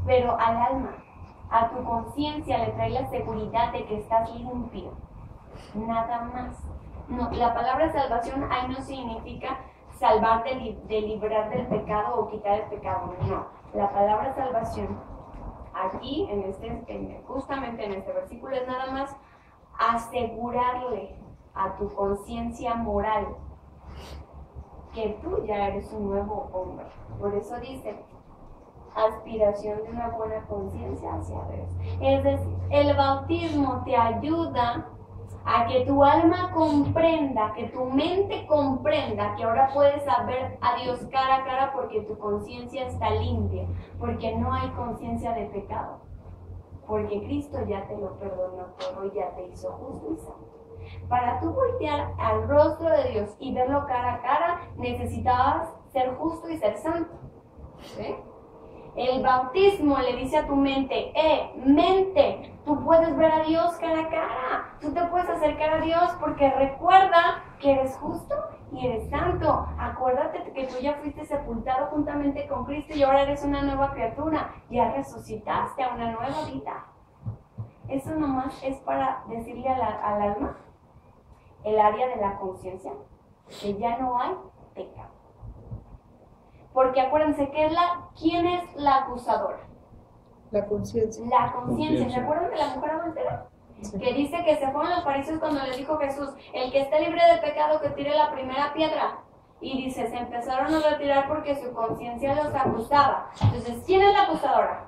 pero al alma, a tu conciencia le trae la seguridad de que estás limpio, nada más. No, la palabra salvación ahí no significa salvar de librar del pecado o quitar el pecado, no. La palabra salvación aquí, justamente en este versículo, es nada más asegurarle a tu conciencia moral que tú ya eres un nuevo hombre. Por eso dice, aspiración de una buena conciencia hacia Dios. Es decir, el bautismo te ayuda a que tu alma comprenda, que tu mente comprenda que ahora puedes ver a Dios cara a cara porque tu conciencia está limpia, porque no hay conciencia de pecado, porque Cristo ya te lo perdonó todo y ya te hizo justo y santo. Para tú voltear al rostro de Dios y verlo cara a cara, necesitabas ser justo y ser santo, ¿sí? El bautismo le dice a tu mente, mente, tú puedes ver a Dios cara a cara, tú te puedes acercar a Dios porque recuerda que eres justo y eres santo. Acuérdate que tú ya fuiste sepultado juntamente con Cristo y ahora eres una nueva criatura, ya resucitaste a una nueva vida. Eso nomás es para decirle al alma, el área de la conciencia, que ya no hay pecado. Porque acuérdense, ¿quién es la acusadora? La conciencia. La conciencia. ¿Se acuerdan de la mujer adúltera? Sí. Que dice que se fueron los fariseos cuando les dijo Jesús, el que esté libre de pecado que tire la primera piedra. Y dice, se empezaron a retirar porque su conciencia los acusaba. Entonces, ¿quién es la acusadora?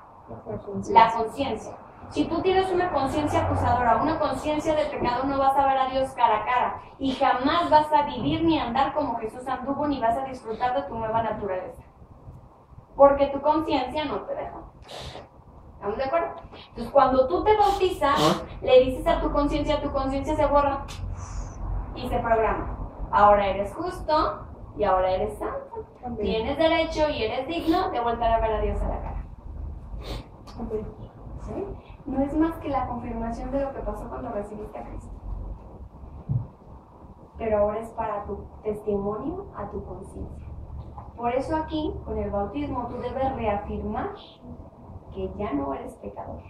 La conciencia. Si tú tienes una conciencia acusadora, una conciencia de pecado, no vas a ver a Dios cara a cara. Y jamás vas a vivir ni andar como Jesús anduvo, ni vas a disfrutar de tu nueva naturaleza. Porque tu conciencia no te deja. ¿Estamos de acuerdo? Entonces, cuando tú te bautizas, le dices a tu conciencia se borra y se programa. Ahora eres justo y ahora eres santo. Amén. Tienes derecho y eres digno de volver a ver a Dios a la cara. ¿Sí? No es más que la confirmación de lo que pasó cuando recibiste a Cristo. Pero ahora es para tu testimonio a tu conciencia. Por eso aquí, con el bautismo, tú debes reafirmar que ya no eres pecador,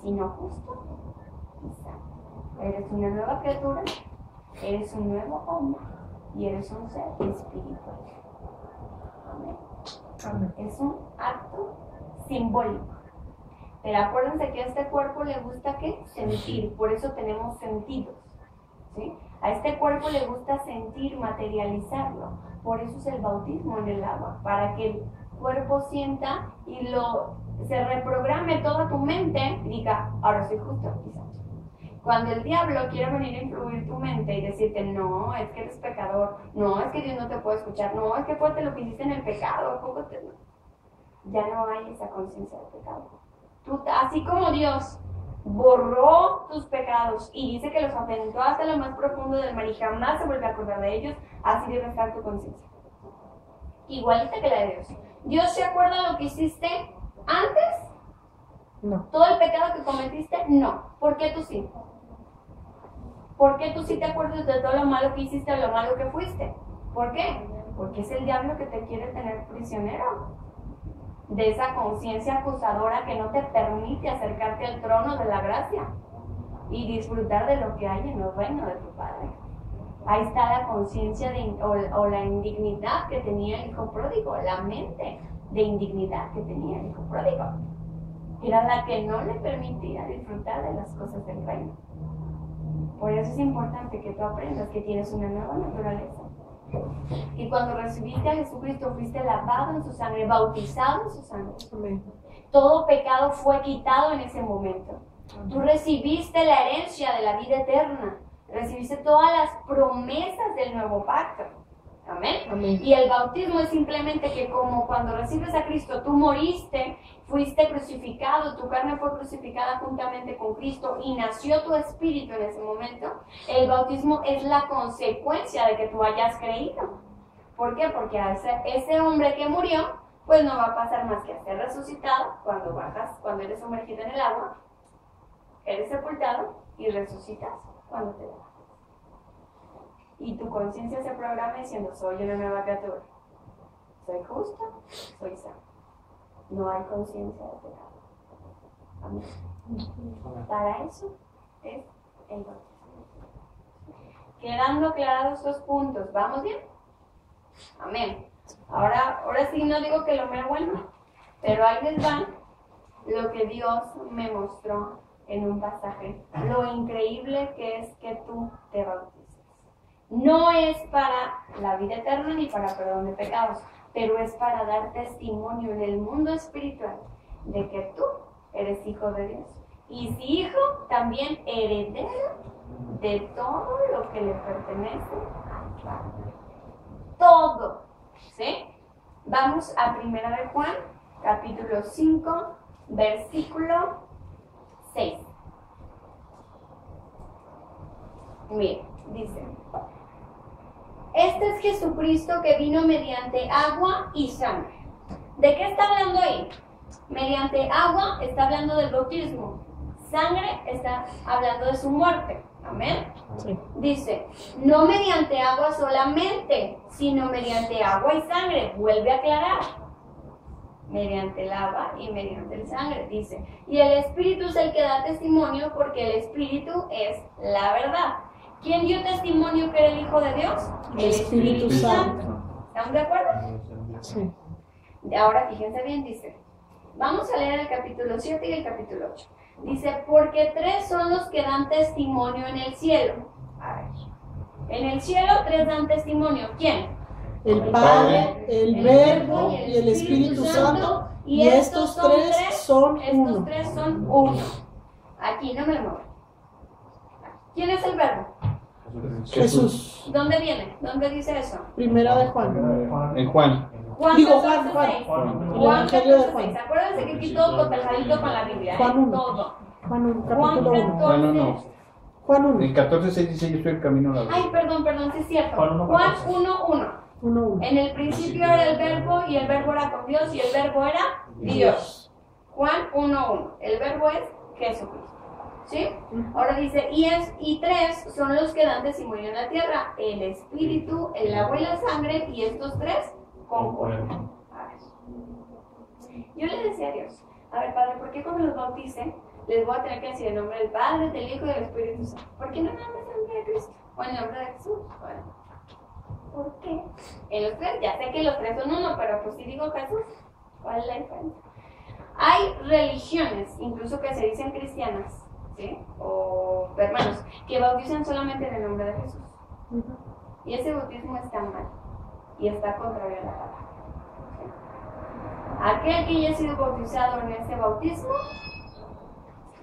sino justo y santo. Eres una nueva criatura, eres un nuevo hombre y eres un ser espiritual. Amén. Amén. Es un acto simbólico. Pero acuérdense que a este cuerpo le gusta ¿qué? Sentir, por eso tenemos sentidos, ¿sí? A este cuerpo le gusta sentir, materializarlo, por eso es el bautismo en el agua, para que el cuerpo sienta y se reprograme toda tu mente y diga, ahora soy justo y santo. Cuando el diablo quiere venir a influir tu mente y decirte, no, es que eres pecador, no, es que Dios no te puede escuchar, no, es que fuerte lo que hiciste en el pecado, ya no hay esa conciencia de pecado. Así como Dios borró tus pecados y dice que los aventó hasta lo más profundo del mar y jamás se vuelve a acordar de ellos, así debe estar tu conciencia. Igualita que la de Dios. ¿Dios se acuerda lo que hiciste antes? No. ¿Todo el pecado que cometiste? No. ¿Por qué tú sí? ¿Por qué tú sí te acuerdas de todo lo malo que hiciste o lo malo que fuiste? ¿Por qué? Porque es el diablo que te quiere tener prisionero de esa conciencia acusadora que no te permite acercarte al trono de la gracia y disfrutar de lo que hay en el reino de tu Padre. Ahí está la conciencia o la indignidad que tenía el hijo pródigo, la mente de indignidad que tenía el hijo pródigo. Era la que no le permitía disfrutar de las cosas del reino. Por eso es importante que tú aprendas que tienes una nueva naturaleza. Y cuando recibiste a Jesucristo fuiste lavado en su sangre, bautizado en su sangre. Amén. Todo pecado fue quitado en ese momento. Tú recibiste la herencia de la vida eterna. Recibiste todas las promesas del nuevo pacto. Amén. Amén. Y el bautismo es simplemente que como cuando recibes a Cristo, tú moriste, fuiste crucificado, tu carne fue crucificada juntamente con Cristo y nació tu espíritu en ese momento. El bautismo es la consecuencia de que tú hayas creído. ¿Por qué? Porque a ese hombre que murió, pues no va a pasar más que a ser resucitado cuando eres sumergido en el agua, eres sepultado y resucitas cuando te levantas. Y tu conciencia se programa diciendo, soy una nueva criatura. Soy justo, soy santo. No hay conciencia de pecado. Amén. Para eso es el bautismo. Quedando aclarados los puntos, ¿vamos bien? Amén. Ahora sí no digo que lo mero bueno, pero ahí les va lo que Dios me mostró en un pasaje. Lo increíble que es que tú te bautices. No es para la vida eterna ni para perdón de pecados, pero es para dar testimonio en el mundo espiritual de que tú eres hijo de Dios. Y si hijo, también heredero de todo lo que le pertenece al Padre. Todo. ¿Sí? Vamos a 1 de Juan, capítulo 5, versículo 6. Miren, dice: este es Jesucristo que vino mediante agua y sangre. ¿De qué está hablando ahí? Mediante agua está hablando del bautismo. Sangre está hablando de su muerte. Amén. Sí. Dice, no mediante agua solamente, sino mediante agua y sangre. Vuelve a aclarar. Mediante el agua y mediante el sangre. Dice, y el Espíritu es el que da testimonio, porque el Espíritu es la verdad. ¿Quién dio testimonio que era el Hijo de Dios? El Espíritu Santo. ¿Estamos de acuerdo? Sí. Ahora fíjense bien, dice. Vamos a leer el capítulo 7 y el capítulo 8. Dice, porque 3 son los que dan testimonio en el cielo. A ver. En el cielo 3 dan testimonio. ¿Quién? El Padre, el Verbo y el Espíritu Santo. Y estos 3 son uno. Estos 3 son uno. Aquí no me lo muevo. ¿Quién es el Verbo? Jesús. ¿Dónde viene? ¿Dónde dice eso? Primera de Juan. En Juan. Juan Digo, 14, Juan. 6. El Juan Evangelio de 14, 6. Juan. Acuérdense que aquí todo cotejadito con la Biblia. Juan 1. Todo. Juan 1, Juan capítulo 1. 14. No. Juan 1. En 14:6 dice, yo soy el camino a la vida. Ay, perdón, sí es cierto. Juan 1, Juan 14. 1:1. 1. En el principio era el Verbo y el Verbo era con Dios y el Verbo era Dios. Juan 1:1. El Verbo es Jesucristo. ¿Sí? Ahora dice, y 3 son los que dan testimonio en la tierra: el Espíritu, el agua y la sangre, y estos 3 concuerdan. A ver. Yo le decía a Dios, a ver, Padre, ¿por qué cuando los bautice les voy a tener que decir el nombre del Padre, del Hijo y del Espíritu Santo? ¿Por qué no nada más el nombre de Cristo? O el nombre de Jesús. Bueno, ¿por qué? En los 3, ya sé que los 3 son uno, pero pues si digo Jesús, ¿cuál es la diferencia? Hay religiones, incluso que se dicen cristianas, ¿sí? O hermanos, que bautizan solamente en el nombre de Jesús. Y ese bautismo está mal y está contrario a la palabra. ¿Sí? Aquel que haya sido bautizado en ese bautismo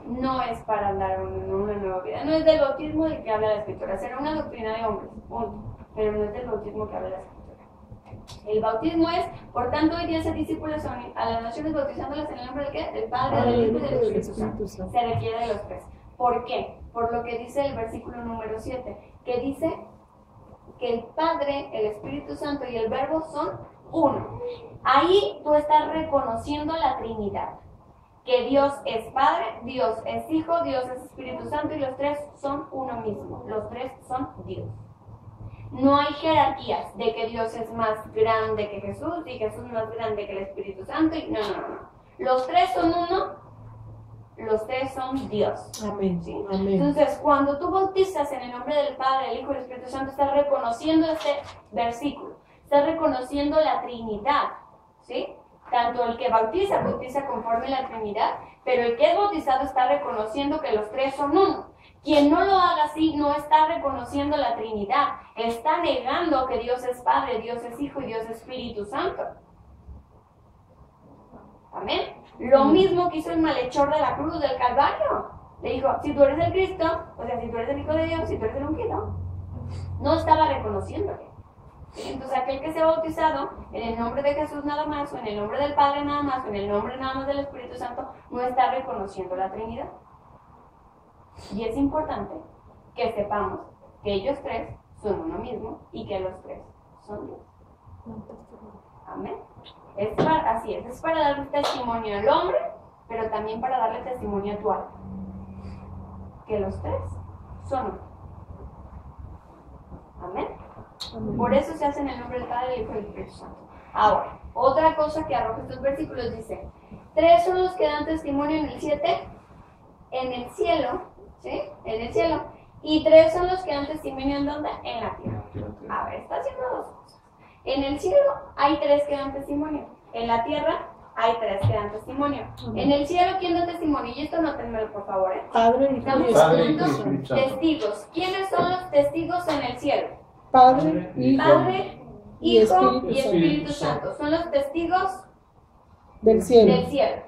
no es para dar una nueva vida. No es del bautismo del que habla la Escritura. Será una doctrina de hombres, punto. Pero no es del bautismo que habla la Escritura. El bautismo es, por tanto, hoy día ser discípulos a las naciones bautizándolas en el nombre del ¿qué? Del Padre, del Hijo y del Espíritu Santo. Se requiere de los tres. ¿Por qué? Por lo que dice el versículo número 7, que dice que el Padre, el Espíritu Santo y el Verbo son uno. Ahí tú estás reconociendo la Trinidad. Que Dios es Padre, Dios es Hijo, Dios es Espíritu Santo y los tres son uno mismo. Los tres son Dios. No hay jerarquías de que Dios es más grande que Jesús y Jesús más grande que el Espíritu Santo. No. Los tres son uno, los tres son Dios. Amén. ¿Sí? Amén. Entonces, cuando tú bautizas en el nombre del Padre, del Hijo y del Espíritu Santo, estás reconociendo este versículo. Estás reconociendo la Trinidad. ¿Sí? Tanto el que bautiza conforme a la Trinidad, pero el que es bautizado está reconociendo que los tres son uno. Quien no lo haga así no está reconociendo la Trinidad, está negando que Dios es Padre, Dios es Hijo y Dios es Espíritu Santo. Amén. Lo mismo que hizo el malhechor de la cruz del Calvario. Le dijo, si tú eres el Cristo, o sea, si tú eres el Hijo de Dios, si tú eres el ungido, no estaba reconociéndole. Entonces aquel que se ha bautizado en el nombre de Jesús nada más, o en el nombre del Padre nada más, o en el nombre nada más del Espíritu Santo, no está reconociendo la Trinidad. Y es importante que sepamos que ellos tres son uno mismo y que los tres son Dios. Amén. Así es para darle testimonio al hombre, pero también para darle testimonio a tu alma. Que los tres son uno. Amén. Por eso se hace en el nombre del Padre, del Hijo y del Espíritu Santo. Ahora, otra cosa que arroja estos versículos dice: tres son los que dan testimonio en el 7, en el cielo, ¿sí? En el cielo. Y tres son los que dan testimonio en ¿dónde? En la tierra. A ver, está haciendo dos cosas. En el cielo hay tres que dan testimonio. En la tierra hay tres que dan testimonio. En el cielo, ¿quién da testimonio? Y esto nótenmelo, por favor, ¿eh? Padre, Estamos Hijo y hablando Espíritu Santo. testigos. ¿Quiénes son los testigos en el cielo? Padre, Hijo Padre, y Hijo y Espíritu Espíritu Santo. Son los testigos del cielo. del cielo.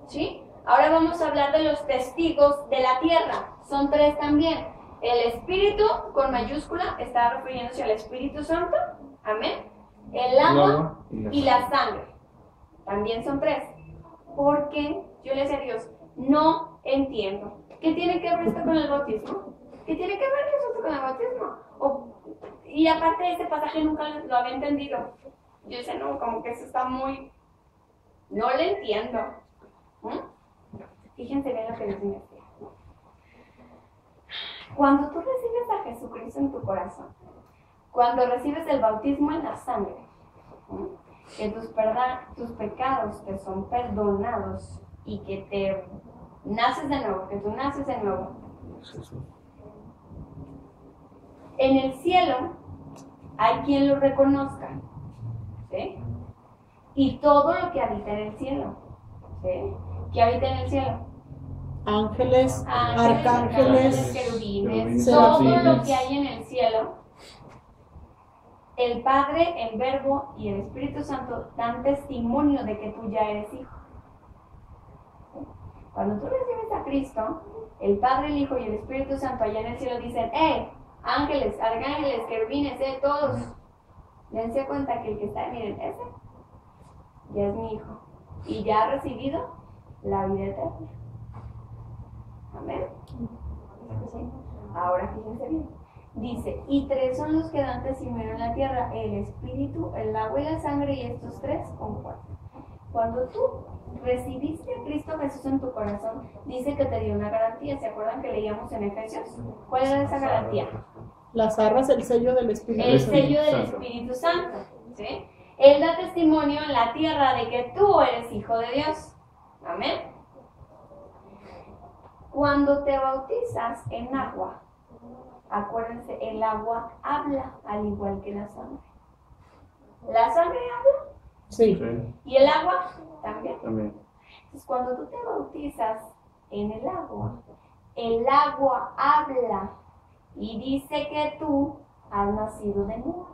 ¿Sí? Ahora vamos a hablar de los testigos de la tierra. Son tres también. El Espíritu, con mayúscula, está refiriéndose al Espíritu Santo. Amén. El agua y la sangre. También son tres. Porque yo le decía a Dios, no entiendo. ¿Qué tiene que ver esto con el bautismo? ¿Qué tiene que ver esto con el bautismo? Y aparte este pasaje nunca lo había entendido. Yo decía, no, como que eso está muy... No lo entiendo. Fíjense bien lo que les digo. Cuando tú recibes a Jesucristo en tu corazón, cuando recibes el bautismo en la sangre, que tus pecados te son perdonados y que te naces de nuevo, que tú naces de nuevo. En el cielo hay quien lo reconozca, ¿sí? Y todo lo que habita en el cielo, ¿sí? ¿Qué habita en el cielo? Ángeles, Arcángeles, arcángeles, querubines, serafines. todo lo que hay en el cielo. El Padre, el Verbo y el Espíritu Santo dan testimonio de que tú ya eres hijo. Cuando tú recibes a Cristo, el Padre, el Hijo y el Espíritu Santo allá en el cielo dicen, ángeles, arcángeles, querubines, todos, dense cuenta que el que está, miren, ese ya es mi hijo y ya ha recibido la vida eterna. Amén. ¿Sí? Ahora fíjense bien. Dice, y tres son los que dan testimonio en la tierra, el Espíritu, el agua y la sangre, y estos tres concuerdan. Cuando tú recibiste a Cristo Jesús en tu corazón, dice que te dio una garantía. ¿Se acuerdan que leíamos en Efesios? ¿Cuál era esa garantía? Las arras, el sello del Espíritu El Santo. sello del Espíritu Santo. ¿Sí? Él da testimonio en la tierra de que tú eres hijo de Dios. Amén. Cuando te bautizas en agua, acuérdense, el agua habla al igual que la sangre. ¿La sangre habla? Sí. ¿Y el agua? También. También. Entonces, cuando tú te bautizas en el agua habla y dice que tú has nacido de nuevo,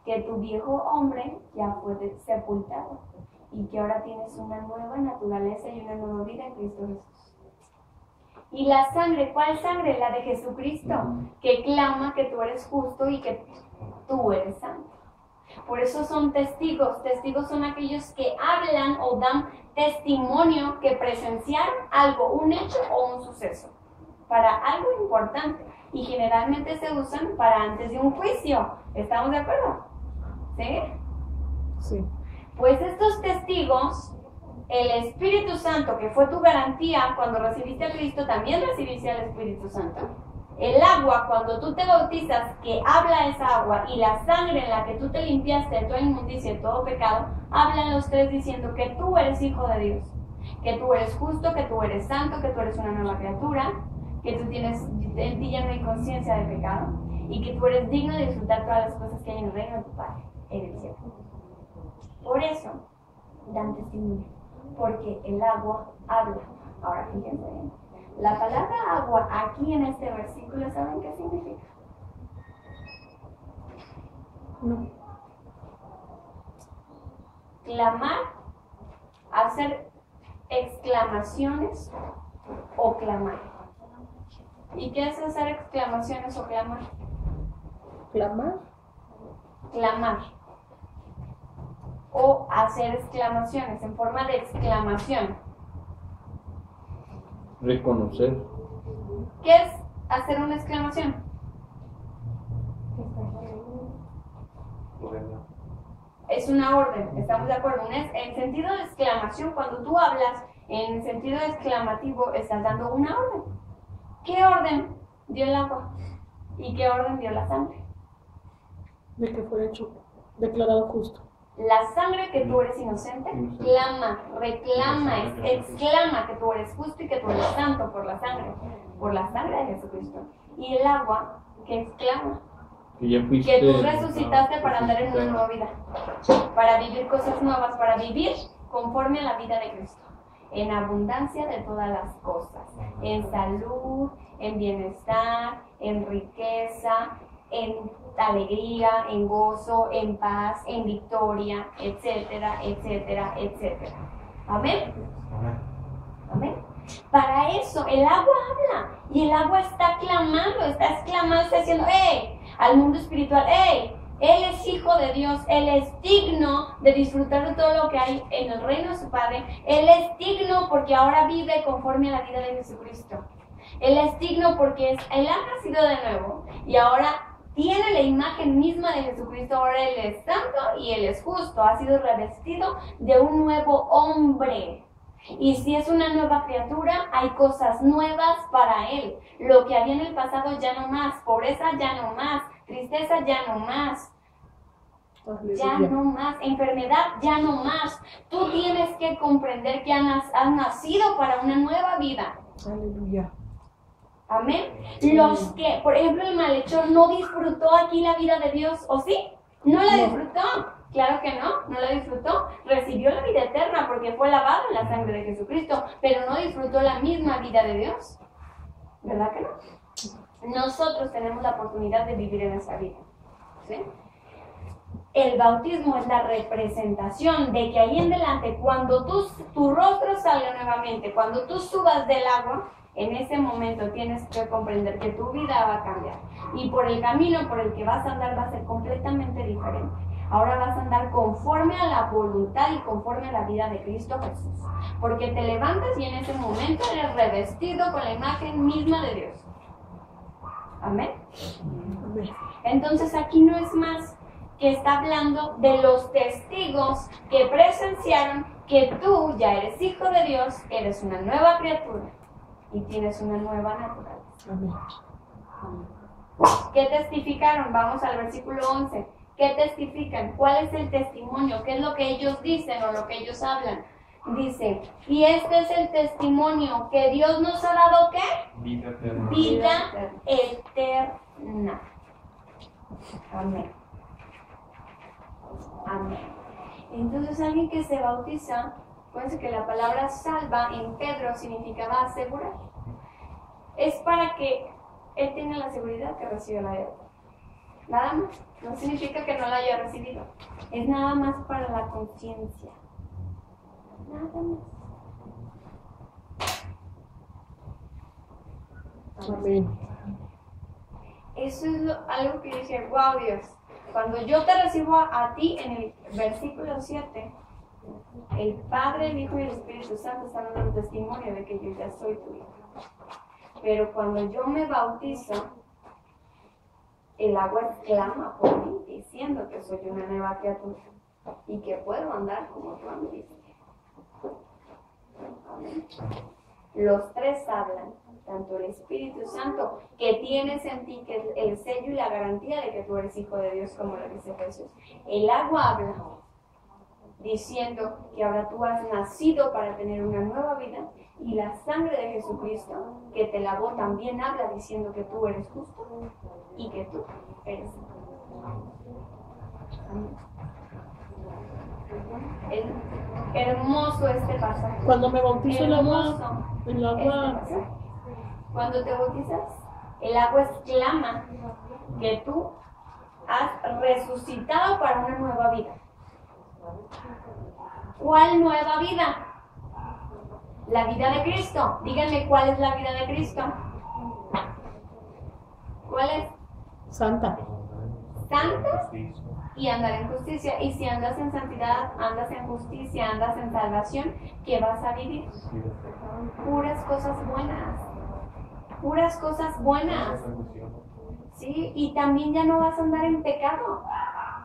que tu viejo hombre ya fue sepultado y que ahora tienes una nueva naturaleza y una nueva vida en Cristo Jesús. Y la sangre, ¿cuál sangre? La de Jesucristo, que clama que tú eres justo y que tú eres santo. Por eso son testigos. Testigos son aquellos que hablan o dan testimonio que presenciaron algo, un hecho o un suceso, para algo importante. Y generalmente se usan para antes de un juicio. ¿Estamos de acuerdo? ¿Sí? Sí. Pues estos testigos, el Espíritu Santo, que fue tu garantía cuando recibiste a Cristo, también recibiste al Espíritu Santo. El agua, cuando tú te bautizas, que habla esa agua, y la sangre en la que tú te limpiaste de toda inmundicia y todo pecado, hablan los tres diciendo que tú eres hijo de Dios, que tú eres justo, que tú eres santo, que tú eres una nueva criatura, que tú tienes en ti ya no hay conciencia de pecado, y que tú eres digno de disfrutar todas las cosas que hay en el reino de tu Padre, en el cielo. Por eso dan testimonio, porque el agua habla. Ahora fíjense bien. La palabra agua aquí en este versículo, ¿saben qué significa? No. Clamar, hacer exclamaciones o clamar. ¿Y qué es hacer exclamaciones o clamar? ¿Clamar? Clamar. O hacer exclamaciones en forma de exclamación. Reconocer. ¿Qué es hacer una exclamación? Es una orden, ¿estamos de acuerdo? En sentido de exclamación, cuando tú hablas en sentido exclamativo, estás dando una orden. ¿Qué orden dio el agua? ¿Y qué orden dio la sangre? De que fue hecho, declarado justo. La sangre que tú eres inocente, clama, reclama, exclama que tú eres justo y que tú eres santo por la sangre de Jesucristo. Y el agua que exclama que tú resucitaste para andar en una nueva vida, para vivir cosas nuevas, para vivir conforme a la vida de Cristo, en abundancia de todas las cosas, en salud, en bienestar, en riqueza, en alegría, en gozo, en paz, en victoria, etcétera, etcétera, etcétera. Amén. Amén. Para eso el agua habla y el agua está clamando, está exclamando, está diciendo, ¡hey! Al mundo espiritual, ¡hey! Él es hijo de Dios, Él es digno de disfrutar de todo lo que hay en el reino de su Padre. Él es digno porque ahora vive conforme a la vida de Jesucristo. Él es digno porque Él ha nacido de nuevo y ahora tiene la imagen misma de Jesucristo. Ahora Él es santo y Él es justo. Ha sido revestido de un nuevo hombre. Y si es una nueva criatura, hay cosas nuevas para Él. Lo que había en el pasado ya no más. Pobreza ya no más. Tristeza ya no más. Ya no más. Enfermedad ya no más. Tú tienes que comprender que has nacido para una nueva vida. Aleluya. Amén. Los que, por ejemplo, el malhechor no disfrutó aquí la vida de Dios, ¿o sí? No la disfrutó. Claro que no la disfrutó. Recibió la vida eterna porque fue lavado en la sangre de Jesucristo, pero no disfrutó la misma vida de Dios. ¿Verdad que no? Nosotros tenemos la oportunidad de vivir en esa vida. ¿Sí? El bautismo es la representación de que ahí en adelante, cuando tu rostro salga nuevamente, cuando tú subas del agua, en ese momento tienes que comprender que tu vida va a cambiar. Y por el camino por el que vas a andar va a ser completamente diferente. Ahora vas a andar conforme a la voluntad y conforme a la vida de Cristo Jesús. Porque te levantas y en ese momento eres revestido con la imagen misma de Dios. Amén. Entonces aquí no es más que está hablando de los testigos que presenciaron que tú ya eres hijo de Dios, eres una nueva criatura y tienes una nueva naturaleza. Amén. ¿Qué testificaron? Vamos al versículo 11. ¿Qué testifican? ¿Cuál es el testimonio? ¿Qué es lo que ellos dicen o lo que ellos hablan? Dice, y este es el testimonio que Dios nos ha dado, ¿qué? Vida eterna. Vida eterna. Amén. Amén. Entonces alguien que se bautiza, acuérdense que la palabra salva en Pedro significaba asegurar. Es para que él tenga la seguridad que recibe la vida. Nada más. No significa que no la haya recibido. Es nada más para la conciencia. Nada más. Amén. Eso es algo que yo dije, wow, Dios. Cuando yo te recibo a ti en el versículo 7, el Padre, el Hijo y el Espíritu Santo están dando testimonio de que yo ya soy tu hijo. Pero cuando yo me bautizo, el agua exclama por mí, diciendo que soy una nueva criatura y que puedo andar como tú anduviste. Amén. Los tres hablan, tanto el Espíritu Santo, que tienes en ti, que es el sello y la garantía de que tú eres hijo de Dios, como lo dice Jesús. El agua habla, diciendo que ahora tú has nacido para tener una nueva vida, y la sangre de Jesucristo, que te lavó, también habla, diciendo que tú eres justo y que tú eres santo. Amén. Es hermoso este pasaje. Cuando me bautizo el agua, Cuando te bautizas, el agua exclama que tú has resucitado para una nueva vida. ¿Cuál nueva vida? La vida de Cristo. Díganme, ¿cuál es la vida de Cristo? ¿Cuál es? Santa. Santa y andar en justicia. Y si andas en santidad, andas en justicia, andas en salvación, ¿qué vas a vivir? Puras cosas buenas. Puras cosas buenas. ¿Sí? Y también ya no vas a andar en pecado.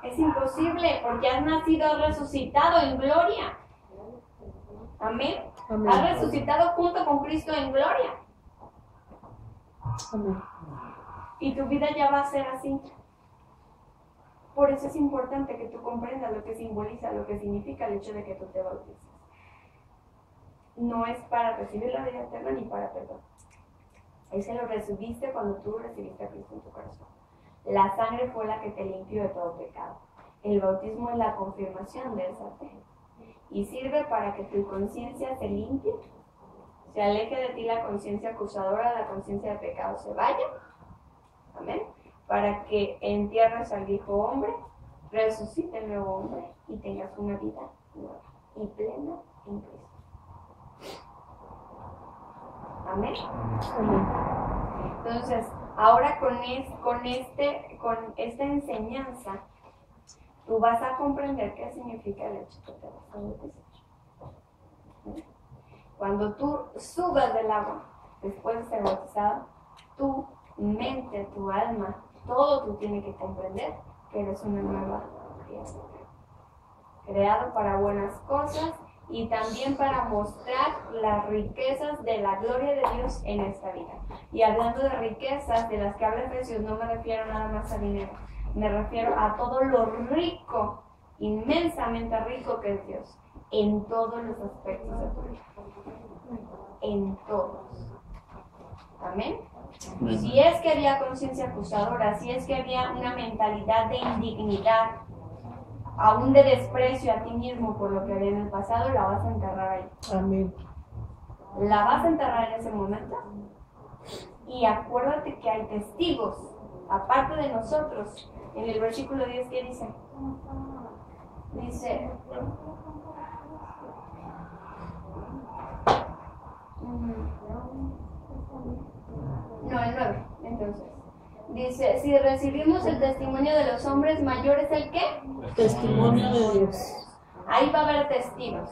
Es imposible, porque has nacido, has resucitado en gloria. Amén. Amén. Has resucitado junto con Cristo en gloria. Amén. Y tu vida ya va a ser así. Por eso es importante que tú comprendas lo que simboliza, lo que significa el hecho de que tú te bautices. No es para recibir la vida eterna ni para perdón. Ese lo recibiste cuando tú recibiste a Cristo en tu corazón. La sangre fue la que te limpió de todo pecado. El bautismo es la confirmación de esa fe. Y sirve para que tu conciencia se limpie, se aleje de ti la conciencia acusadora, la conciencia de pecado se vaya. Amén. Para que entierres al viejo hombre, resucite el nuevo hombre y tengas una vida nueva y plena en Cristo. Amén. Amén. Entonces, ahora con esta enseñanza, tú vas a comprender qué significa el hecho que te vas a bautizar. Cuando tú subas del agua, después de ser bautizado, tu mente, tu alma, todo tú tienes que comprender que eres una nueva criatura. Creado para buenas cosas y también para mostrar las riquezas de la gloria de Dios en esta vida. Y hablando de riquezas de las que habla Efesios, no me refiero nada más a dinero. Me refiero a todo lo rico, inmensamente rico que es Dios, en todos los aspectos de tu vida. En todos. Amén. Si es que había conciencia acusadora, si es que había una mentalidad de indignidad, aún de desprecio a ti mismo por lo que había en el pasado, la vas a enterrar ahí. Amén. La vas a enterrar en ese momento. Y acuérdate que hay testigos, aparte de nosotros. En el versículo 10, ¿qué dice? Dice, no, el 9, entonces. Dice, si recibimos el testimonio de los hombres, mayor es el ¿qué? Testimonio de Dios. Ahí va a haber testigos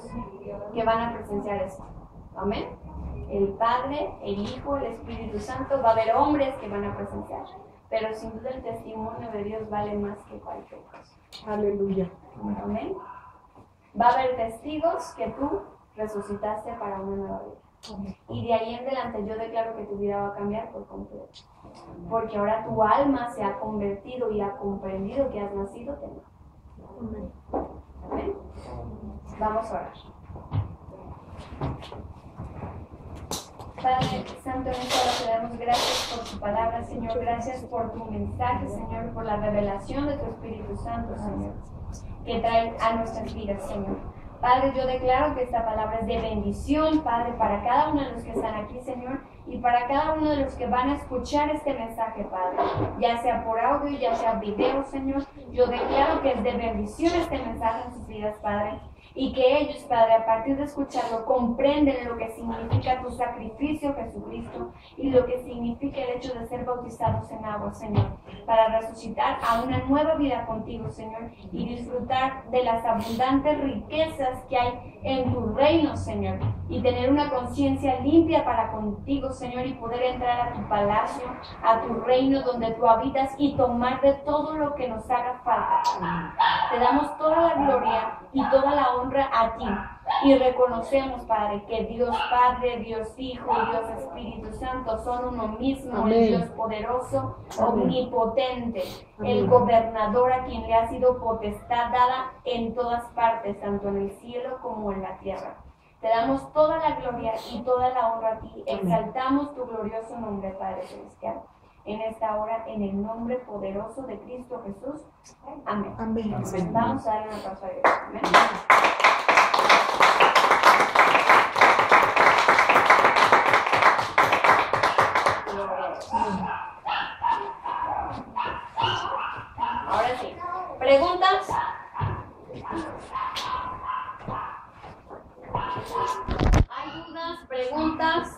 que van a presenciar esto. Amén. El Padre, el Hijo, el Espíritu Santo, va a haber hombres que van a presenciar. Pero sin duda el testimonio de Dios vale más que cualquier cosa. Aleluya. Amén. Va a haber testigos que tú resucitaste para una nueva vida. Y de ahí en adelante yo declaro que tu vida va a cambiar por completo. Porque ahora tu alma se ha convertido y ha comprendido que has nacido de nuevo. Amén. Amén. Vamos a orar. Padre Santo, en esta hora te damos gracias por tu palabra, Señor. Gracias por tu mensaje, Señor, por la revelación de tu Espíritu Santo, Señor, que trae a nuestras vidas, Señor. Padre, yo declaro que esta palabra es de bendición, Padre, para cada uno de los que están aquí, Señor, y para cada uno de los que van a escuchar este mensaje, Padre, ya sea por audio, ya sea video, Señor. Yo declaro que es de bendición este mensaje en sus vidas, Padre. y que ellos, Padre, a partir de escucharlo, comprenden lo que significa tu sacrificio, Jesucristo, y lo que significa el hecho de ser bautizados en agua, Señor, para resucitar a una nueva vida contigo, Señor, y disfrutar de las abundantes riquezas que hay en tu reino, Señor, y tener una conciencia limpia para contigo, Señor, y poder entrar a tu palacio, a tu reino donde tú habitas y tomar de todo lo que nos haga falta. Te damos toda la gloria y toda la honra a ti. Y reconocemos, Padre, que Dios Padre, Dios Hijo y Dios Espíritu Santo son uno mismo, Amén. el Dios poderoso, Amén. omnipotente, Amén. el gobernador a quien le ha sido potestad dada en todas partes, tanto en el cielo como en la tierra. Te damos toda la gloria y toda la honra a ti. Exaltamos tu glorioso nombre, Padre Celestial, en esta hora, en el nombre poderoso de Cristo Jesús. Amén. Amén. Vamos a darle un aplauso a Dios. Amén. Gloria a Dios. Ahora sí. ¿Preguntas? ¿Hay dudas? ¿Preguntas?